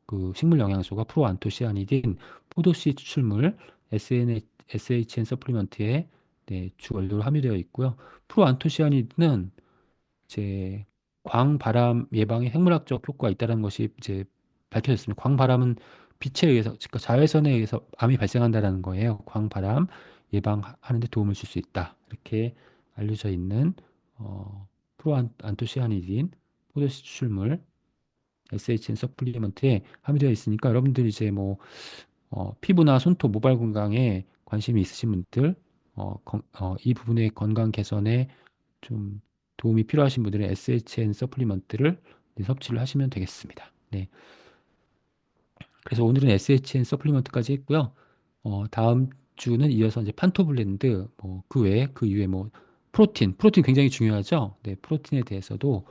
그 식물 영양소가 프로안토시아니딘, 포도씨 추출물, SHN 서플리먼트에 네, 주 원료로 함유되어 있고요. 프로안토시아니딘은 이제 광바람 예방에 핵물학적 효과가 있다는 것이 이제 밝혀졌습니다. 광바람은 빛에 의해서, 즉 자외선에 의해서 암이 발생한다는 거예요. 광바람 예방하는 데 도움을 줄 수 있다. 이렇게 알려져 있는 프로안토시아니딘 포도씨 추출물 SHN 서플리먼트에 함유되어 있으니까 여러분들 이제 뭐 피부나 손톱, 모발 건강에 관심이 있으신 분들 이 부분의 건강 개선에 좀 도움이 필요하신 분들은 SHN 서플리먼트를 섭취를 하시면 되겠습니다. 네. 그래서 오늘은 SHN 서플리먼트까지 했고요. 다음 주는 이어서 이제 판토블렌드, 뭐 그 외에 그 이후에 뭐 프로틴 굉장히 중요하죠. 네, 프로틴에 대해서도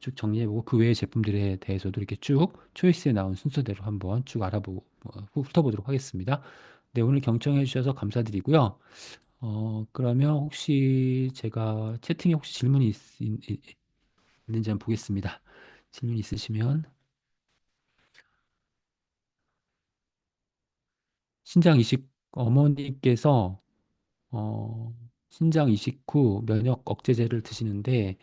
쭉 정리해보고 그 외의 제품들에 대해서도 이렇게 쭉 초이스에 나온 순서대로 한번 쭉 알아보고 훑어보도록 하겠습니다. 네, 오늘 경청해 주셔서 감사드리고요. 그러면 혹시 제가 채팅에 혹시 질문이 있는지 한번 보겠습니다. 질문 있으시면 신장 이식 어머니께서 신장 이식 후 면역 억제제를 드시는데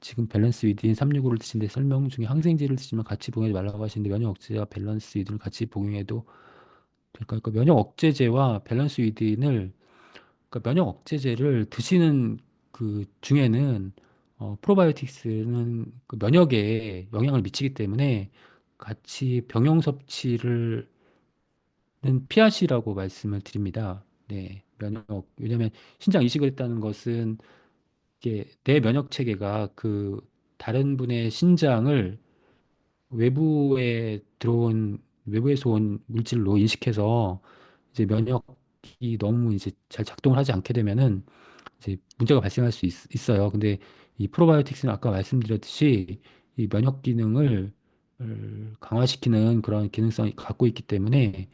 지금 밸런스 위드인 365를 드시는데 설명 중에 항생제를 드시면 같이 복용하지 말라고 하시는데 면역 억제제와 밸런스 위드를 같이 복용해도 될까요? 그러니까 면역 억제제와 밸런스 위드인을 그러니까 면역 억제제를 드시는 그 중에는 프로바이오틱스는 그 면역에 영향을 미치기 때문에 같이 병용 섭취를 는 피하시라고 말씀을 드립니다. 네, 왜냐면 신장 이식을 했다는 것은 이게 내 면역 체계가 그 다른 분의 신장을 외부에서 온 물질로 인식해서 이제 면역이 너무 이제 잘 작동을 하지 않게 되면은 이제 문제가 발생할 수 어요 근데 이 프로바이오틱스는 아까 말씀드렸듯이 이 면역 기능을 강화시키는 그런 기능성이 갖고 있기 때문에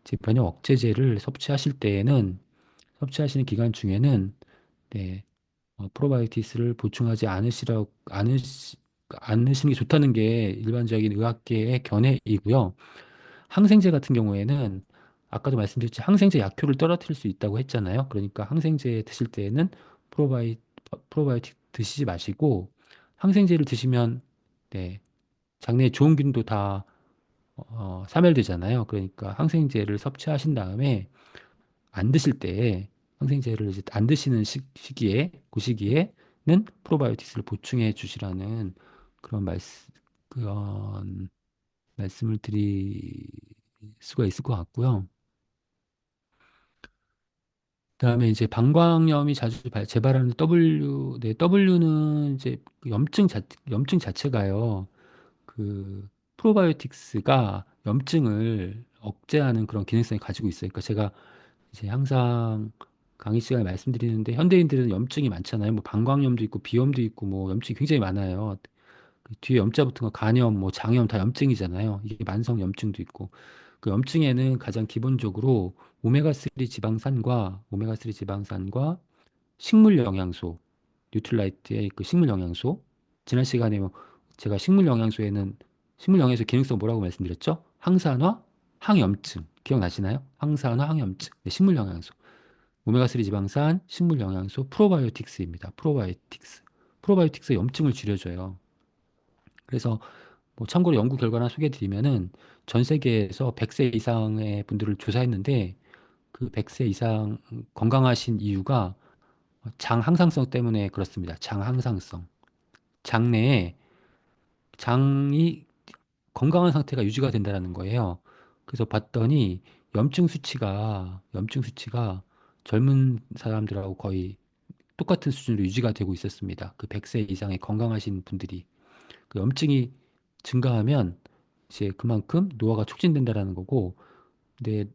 이제 면역 억제제를 섭취하시는 기간 중에는 네, 프로바이오틱스를 보충하지 않으시는 게 좋다는 게 일반적인 의학계의 견해이고요. 항생제 같은 경우에는 아까도 말씀드렸지 항생제 약효를 떨어뜨릴 수 있다고 했잖아요. 그러니까 항생제 드실 때에는 프로바이, 프로바이오틱 드시지 마시고 항생제를 드시면 네, 장내에 좋은 균도 다 사멸되잖아요. 그러니까 항생제를 섭취하신 다음에 안 드실 때 항생제를 이제 안 드시는 그 시기에는 프로바이오틱스를 보충해 주시라는 그런 그런 말씀을 드릴 수가 있을 것 같고요. 그다음에 이제 방광염이 자주 재발하는 W는 이제 그 염증 자체가요. 그 프로바이오틱스가 염증을 억제하는 그런 기능성이 가지고 있어요. 그러니까 제가 이제 항상 강의 시간에 말씀드리는데 현대인들은 염증이 많잖아요. 뭐 방광염도 있고 비염도 있고 뭐 염증이 굉장히 많아요. 그 뒤에 염자 붙은 거 간염, 뭐 장염 다 염증이잖아요. 이게 만성 염증도 있고 그 염증에는 가장 기본적으로 오메가3 지방산과 식물 영양소, 뉴트라이트의 그 식물 영양소. 지난 시간에 뭐 제가 식물 영양소 기능성 뭐라고 말씀드렸죠? 항산화, 항염증. 기억나시나요? 항산화, 항염증. 네, 식물 영양소. 오메가3 지방산, 식물 영양소, 프로바이오틱스입니다. 프로바이오틱스. 프로바이오틱스 염증을 줄여줘요. 그래서 뭐 참고로 연구 결과 하나 소개해 드리면은 전 세계에서 100세 이상의 분들을 조사했는데 그 100세 이상 건강하신 이유가 장 항상성 때문에 그렇습니다. 장 항상성. 장내에 장이 건강한 상태가 유지가 된다는 거예요. 그래서 봤더니 염증 수치가 젊은 사람들하고 거의 똑같은 수준으로 유지가 되고 있었습니다. 그 100세 이상의 건강하신 분들이. 그 염증이 증가하면 이제 그만큼 노화가 촉진된다라는 거고, 근데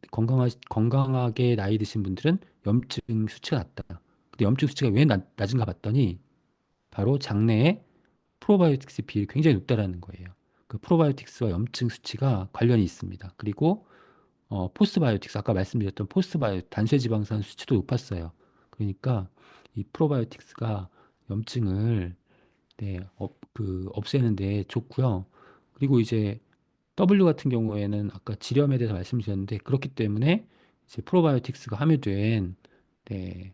건강하게 나이 드신 분들은 염증 수치가 낮다. 근데 염증 수치가 왜 낮은가 봤더니 바로 장내에 프로바이오틱스 비율이 굉장히 높다라는 거예요. 그 프로바이오틱스와 염증 수치가 관련이 있습니다. 그리고 포스바이오틱스 아까 말씀드렸던 포스바이오 단쇄지방산 수치도 높았어요. 그러니까 이 프로바이오틱스가 염증을 네, 없애는데 좋고요. 그리고 이제 W 같은 경우에는 아까 지렴에 대해서 말씀드렸는데 그렇기 때문에 이제 프로바이오틱스가 함유된 네,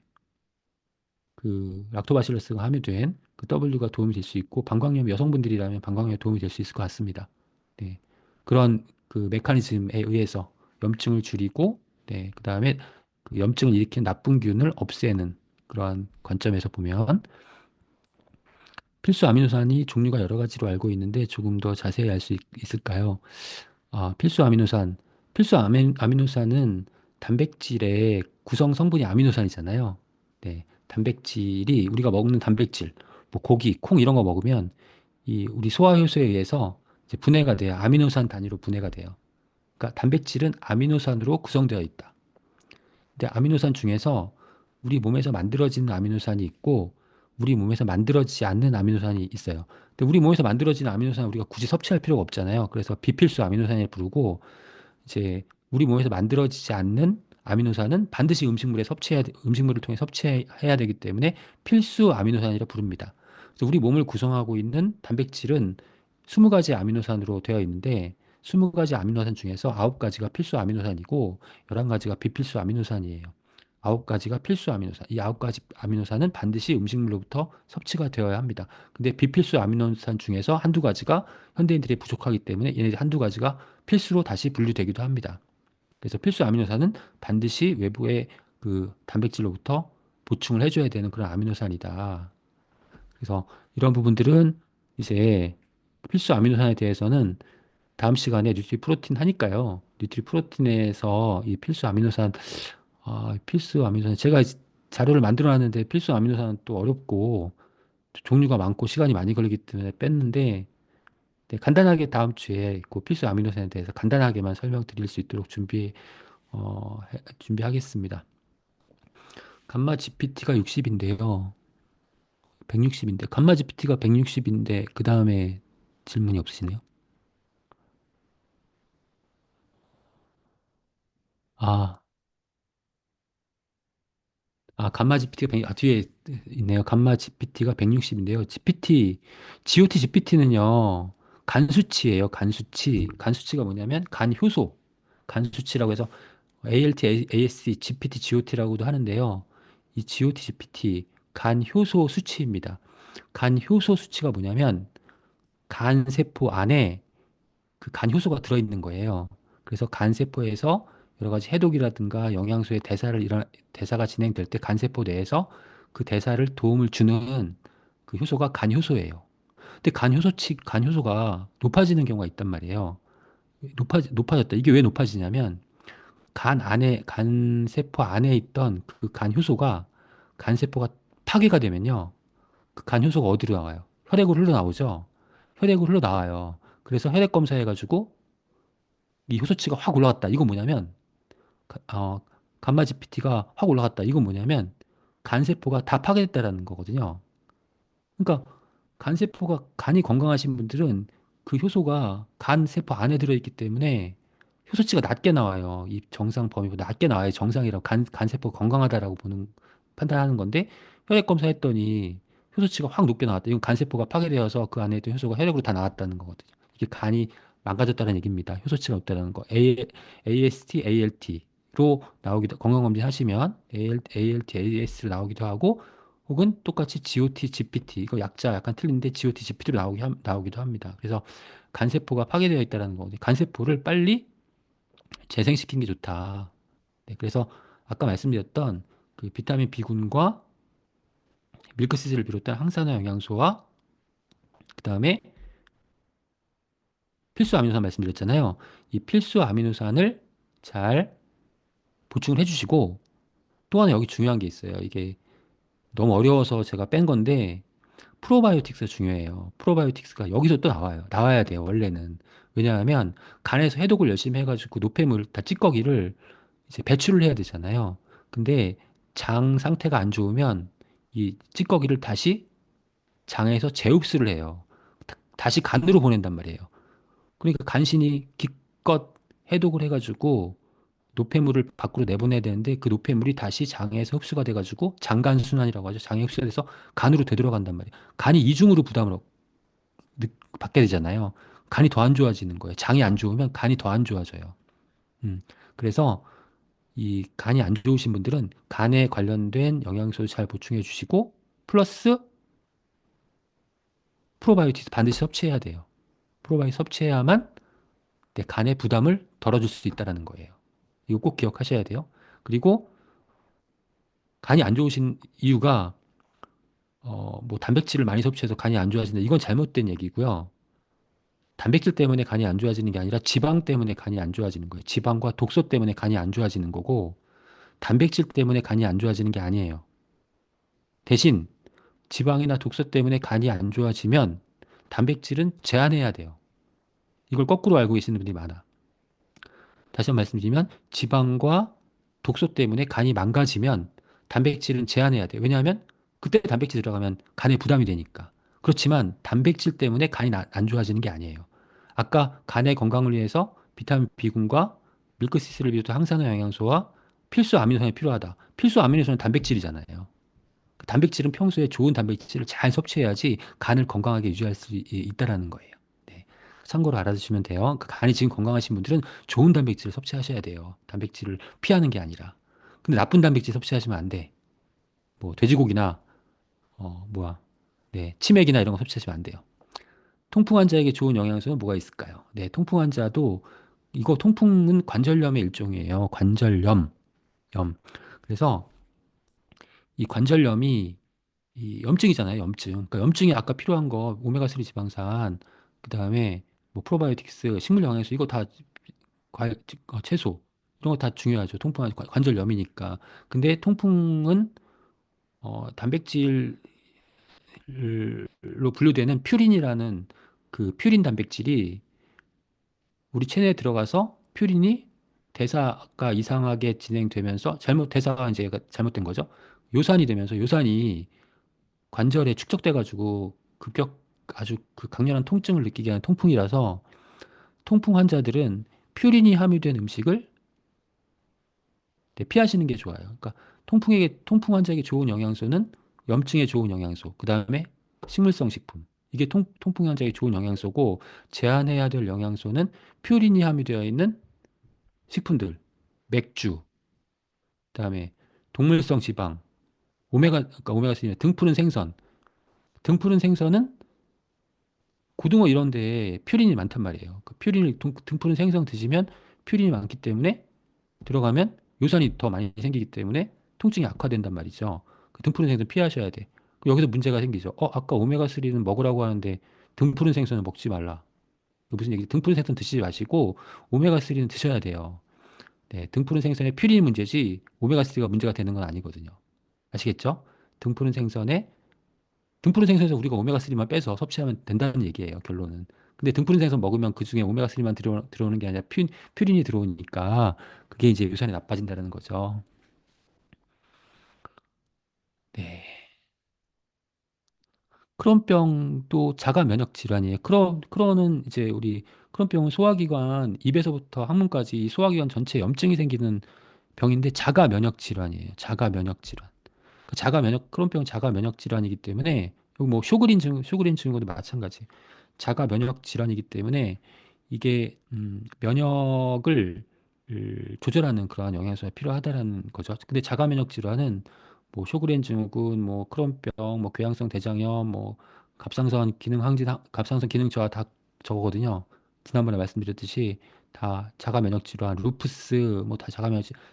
그 락토바실러스가 함유된 그 W가 도움이 될 수 있고 방광염 여성분들이라면 방광염에 도움이 될 수 있을 것 같습니다. 네. 그런 그 메커니즘에 의해서 염증을 줄이고 네, 그다음에 그 염증을 일으키는 나쁜 균을 없애는 그러한 관점에서 보면 필수 아미노산이 종류가 여러 가지로 알고 있는데 조금 더 자세히 알 수 있을까요? 아, 필수 아미노산은 단백질의 구성 성분이 아미노산이잖아요. 네, 단백질이 우리가 먹는 단백질, 뭐 고기, 콩 이런 거 먹으면 이 우리 소화효소에 의해서 이제 분해가 돼요. 아미노산 단위로 분해가 돼요. 그러니까 단백질은 아미노산으로 구성되어 있다. 근데 아미노산 중에서 우리 몸에서 만들어지는 아미노산이 있고 우리 몸에서 만들어지지 않는 아미노산이 있어요. 근데 우리 몸에서 만들어지는 아미노산은 우리가 굳이 섭취할 필요가 없잖아요. 그래서 비필수 아미노산을 부르고 이제 우리 몸에서 만들어지지 않는 아미노산은 반드시 음식물을 통해 섭취해야 되기 때문에 필수 아미노산이라 부릅니다. 그래서 우리 몸을 구성하고 있는 단백질은 20가지 아미노산으로 되어 있는데 20가지 아미노산 중에서 9가지가 필수 아미노산이고 11가지가 비필수 아미노산이에요. 9가지가 필수 아미노산. 이 9가지 아미노산은 반드시 음식물로부터 섭취가 되어야 합니다. 근데 비필수 아미노산 중에서 한두 가지가 현대인들이 부족하기 때문에 얘네 한두 가지가 필수로 다시 분류되기도 합니다. 그래서 필수 아미노산은 반드시 외부의 그 단백질로부터 보충을 해줘야 되는 그런 아미노산이다. 그래서 이런 부분들은 이제 필수 아미노산에 대해서는 다음 시간에 뉴트리 프로틴 하니까요. 뉴트리 프로틴에서 이 필수 아미노산 제가 자료를 만들어 놨는데 필수 아미노산은 또 어렵고 종류가 많고 시간이 많이 걸리기 때문에 뺐는데 네, 간단하게 다음 주에 그 필수 아미노산에 대해서 간단하게만 설명드릴 수 있도록 준비하겠습니다. 감마 GPT가 60인데요. 160인데, 감마 GPT가 160인데, 그 다음에 질문이 없으시네요. 아, 감마 GPT가 뒤에 있네요. 감마 GPT가 160인데요. GOT GPT는요, 간 수치예요. 간 수치. 간 수치가 뭐냐면, 간 효소. 간 수치라고 해서 ALT, ASC, GPT, GOT라고도 하는데요. 이 GOT, GPT, 간 효소 수치입니다. 간 효소 수치가 뭐냐면 간 세포 안에 그 간 효소가 들어있는 거예요. 그래서 간 세포에서 여러 가지 해독이라든가 영양소의 대사가 진행될 때 간 세포 내에서 그 대사를 도움을 주는 그 효소가 간 효소예요. 근데 간 효소가 높아지는 경우가 있단 말이에요. 높아졌다. 이게 왜 높아지냐면 간 세포 안에 있던 그 간 효소가 간 세포가 파괴가 되면요. 그 간 효소가 어디로 나와요? 혈액으로 흘러나오죠. 혈액으로 흘러나와요. 그래서 혈액 검사해가지고 이 효소치가 확 올라갔다. 이거 뭐냐면 가- 어, 감마 GPT가 확 올라갔다. 이거 뭐냐면 간 세포가 다 파괴됐다라는 거거든요. 그러니까 간 세포가 간이 건강하신 분들은 그 효소가 간 세포 안에 들어있기 때문에 효소치가 낮게 나와요. 이 정상 범위보다 낮게 나와요. 정상이라고 간 세포가 건강하다라고 판단하는 건데 혈액 검사했더니 효소치가 확 높게 나왔다. 이건 간 세포가 파괴되어서 그 안에 있던 효소가 혈액으로 다 나왔다는 거거든요. 이게 간이 망가졌다는 얘기입니다. 효소치가 없다는 거. AST, ALT로 나오기도 건강검진 하시면 ALT, AS로 나오기도 하고 혹은 똑같이 GOT, GPT 이거 약자 약간 틀린데 GOT, GPT로 나오기도 합니다. 그래서 간세포가 파괴되어 있다는 거. 간세포를 빨리 재생시키는 게 좋다. 네, 그래서 아까 말씀드렸던 그 비타민 B군과 밀크시슬을 비롯한 항산화 영양소와 그다음에 필수 아미노산 말씀드렸잖아요. 이 필수 아미노산을 잘 보충을 해주시고 또 하나 여기 중요한 게 있어요. 이게 너무 어려워서 제가 뺀 건데 프로바이오틱스가 중요해요. 프로바이오틱스가 여기서 또 나와요. 나와야 돼요, 원래는. 왜냐하면 간에서 해독을 열심히 해가지고 노폐물, 다 찌꺼기를 이제 배출을 해야 되잖아요. 근데 장 상태가 안 좋으면 이 찌꺼기를 다시 장에서 재흡수를 해요. 다시 간으로 보낸단 말이에요. 그러니까 간신히 기껏 해독을 해가지고 노폐물을 밖으로 내보내야 되는데 그 노폐물이 다시 장에서 흡수가 돼가지고 장간순환이라고 하죠. 장에 흡수가 돼서 간으로 되돌아간단 말이에요. 간이 이중으로 부담을 받게 되잖아요. 간이 더 안 좋아지는 거예요. 장이 안 좋으면 간이 더 안 좋아져요. 그래서 이 간이 안 좋으신 분들은 간에 관련된 영양소를 잘 보충해 주시고 플러스 프로바이오틱스 반드시 섭취해야 돼요. 프로바이오틱스 섭취해야만 내 간의 부담을 덜어줄 수 있다는 거예요. 이거 꼭 기억하셔야 돼요. 그리고 간이 안 좋으신 이유가 뭐 단백질을 많이 섭취해서 간이 안 좋아진다. 이건 잘못된 얘기고요. 단백질 때문에 간이 안 좋아지는 게 아니라 지방 때문에 간이 안 좋아지는 거예요. 지방과 독소 때문에 간이 안 좋아지는 거고 단백질 때문에 간이 안 좋아지는 게 아니에요. 대신 지방이나 독소 때문에 간이 안 좋아지면 단백질은 제한해야 돼요. 이걸 거꾸로 알고 계시는 분들이 많아. 다시 한번 말씀드리면 지방과 독소 때문에 간이 망가지면 단백질은 제한해야 돼요. 왜냐하면 그때 단백질 들어가면 간에 부담이 되니까. 그렇지만 단백질 때문에 간이 안 좋아지는 게 아니에요. 아까 간의 건강을 위해서 비타민 B군과 밀크시슬을 비롯한 항산화 영양소와 필수 아미노산이 필요하다. 필수 아미노산은 단백질이잖아요. 그 단백질은 평소에 좋은 단백질을 잘 섭취해야지 간을 건강하게 유지할 수 있다라는 거예요. 네. 참고로 알아두시면 돼요. 그 간이 지금 건강하신 분들은 좋은 단백질을 섭취하셔야 돼요. 단백질을 피하는 게 아니라. 근데 나쁜 단백질 섭취하시면 안 돼. 뭐 돼지고기나 뭐야, 네, 치맥이나 이런 거 섭취하시면 안 돼요. 통풍 환자에게 좋은 영양소는 뭐가 있을까요? 네, 통풍 환자도 이거 통풍은 관절염의 일종이에요. 관절염, 염. 그래서 이 관절염이 이 염증이잖아요, 염증. 그러니까 염증이 아까 필요한 거 오메가3 지방산, 그다음에 뭐 프로바이오틱스, 식물 영양소 이거 다 채소 이런 거 다 중요하죠. 통풍 관절염이니까. 근데 통풍은 단백질로 분류되는 퓨린이라는 그 퓨린 단백질이 우리 체내에 들어가서 퓨린이 대사가 이상하게 진행되면서 대사가 이제 잘못된 거죠. 요산이 되면서 요산이 관절에 축적돼 가지고 급격 아주 그 강렬한 통증을 느끼게 하는 통풍이라서 통풍 환자들은 퓨린이 함유된 음식을 네, 피하시는 게 좋아요. 그러니까 통풍 환자에게 좋은 영양소는 염증에 좋은 영양소, 그 다음에 식물성 식품. 이게 통풍 환자에게 좋은 영양소고 제한해야 될 영양소는 퓨린이 함유되어 있는 식품들, 맥주, 그다음에 동물성 지방, 그러니까 오메가3 등푸른 생선. 등푸른 생선은 고등어 이런 데에 퓨린이 많단 말이에요. 그 등푸른 생선 드시면 퓨린이 많기 때문에 들어가면 요산이 더 많이 생기기 때문에 통증이 악화된단 말이죠. 그 등푸른 생선 피하셔야 돼. 여기서 문제가 생기죠. 아까 오메가3는 먹으라고 하는데 등푸른 생선은 먹지 말라. 무슨 얘기? 등푸른 생선 드시지 마시고 오메가3는 드셔야 돼요. 네, 등푸른 생선의 퓨린 문제지 오메가3가 문제가 되는 건 아니거든요. 아시겠죠? 등푸른 생선에 등푸른 생선에서 우리가 오메가3만 빼서 섭취하면 된다는 얘기예요, 결론은. 근데 등푸른 생선 먹으면 그중에 오메가3만 들어오는 게 아니라 퓨린이 들어오니까 그게 이제 유산이 나빠진다는 거죠. 네. 크론병도 자가 면역 질환이에요. 크론은 이제 우리 크론병은 소화기관 입에서부터 항문까지 이 소화기관 전체에 염증이 생기는 병인데 자가 면역 질환이에요. 자가 면역 질환. 크론병은 자가 면역 질환이기 때문에 여기 뭐 쇼그린 증후군도 마찬가지. 자가 면역 질환이기 때문에 이게 면역을 조절하는 그러한 영양소가 필요하다라는 거죠. 근데 자가 면역 질환은 뭐 쇼그렌 증후군, 뭐 크론병, 뭐 궤양성 대장염, 뭐 갑상선 기능 저하 다 저거거든요. 지난번에 말씀드렸듯이 다 자가 면역 질환, 루푸스 뭐 다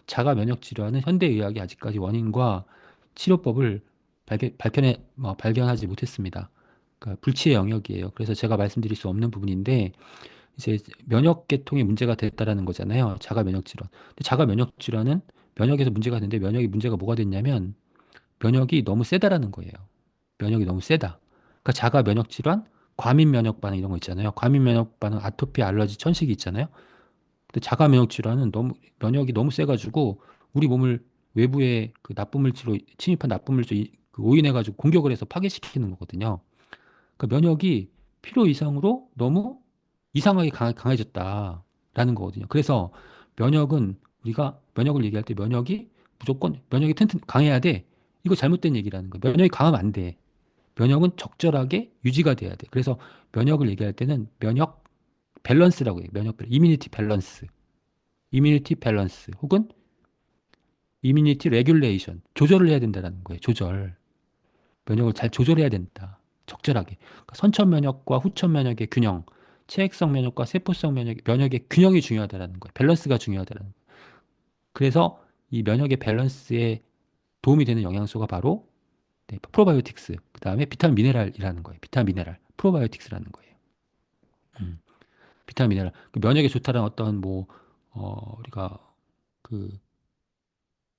자가 면역 질환은 현대의학이 아직까지 원인과 치료법을 발견하지 못했습니다. 그러니까 불치의 영역이에요. 그래서 제가 말씀드릴 수 없는 부분인데 이제 면역 계통에 문제가 됐다라는 거잖아요. 자가 면역 질환. 근데 자가 면역 질환은 면역에서 문제가 됐는데 면역이 문제가 뭐가 됐냐면 면역이 너무 세다라는 거예요. 면역이 너무 세다. 그러니까 자가 면역 질환, 과민 면역 반응 이런 거 있잖아요. 과민 면역 반응, 아토피, 알러지, 천식이 있잖아요. 근데 자가 면역 질환은 너무 면역이 너무 세가지고 우리 몸을 외부의 그 나쁜 물질로 침입한 나쁜 물질 그 오인해가지고 공격을 해서 파괴시키는 거거든요. 그러니까 면역이 필요 이상으로 너무 이상하게 강해졌다라는 거거든요. 그래서 면역은 우리가 면역을 얘기할 때 면역이 무조건 면역이 강해야 돼. 이거 잘못된 얘기라는 거예요. 면역이 강하면 안 돼. 면역은 적절하게 유지가 돼야 돼. 그래서 면역을 얘기할 때는 면역 밸런스라고 해요. 이뮤니티 밸런스. 이뮤니티 밸런스 혹은 이뮤니티 레귤레이션. 조절을 해야 된다는 거예요. 조절. 면역을 잘 조절해야 된다. 적절하게. 그러니까 선천 면역과 후천 면역의 균형, 체액성 면역과 세포성 면역의 균형이 중요하다는 거예요. 밸런스가 중요하다는 거예요. 그래서 이 면역의 밸런스에 도움이 되는 영양소가 바로 네, 프로바이오틱스, 그 다음에 비타민 미네랄이라는 거예요. 비타민 미네랄, 프로바이오틱스라는 거예요. 음, 비타민 미네랄. 그 면역에 좋다는 어떤 우리가 그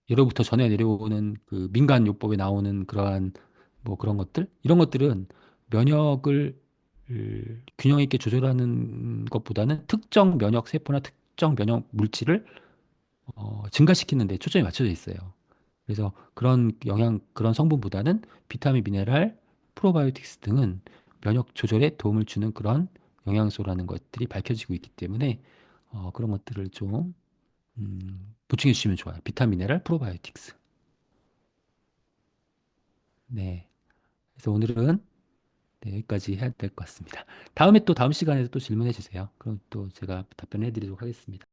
예로부터 전해 내려오는 그 민간 요법에 나오는 그러한 뭐 그런 것들 이런 것들은 면역을 균형 있게 조절하는 것보다는 특정 면역 세포나 특정 면역 물질을 증가시키는 데 초점이 맞춰져 있어요. 그래서 그런 성분보다는 비타민, 미네랄, 프로바이오틱스 등은 면역 조절에 도움을 주는 그런 영양소라는 것들이 밝혀지고 있기 때문에 그런 것들을 좀 보충해 주시면 좋아요. 비타민, 미네랄, 프로바이오틱스. 네. 그래서 오늘은 네, 여기까지 해야 될 것 같습니다. 다음에 또 다음 시간에 또 질문해 주세요. 그럼 또 제가 답변해 드리도록 하겠습니다.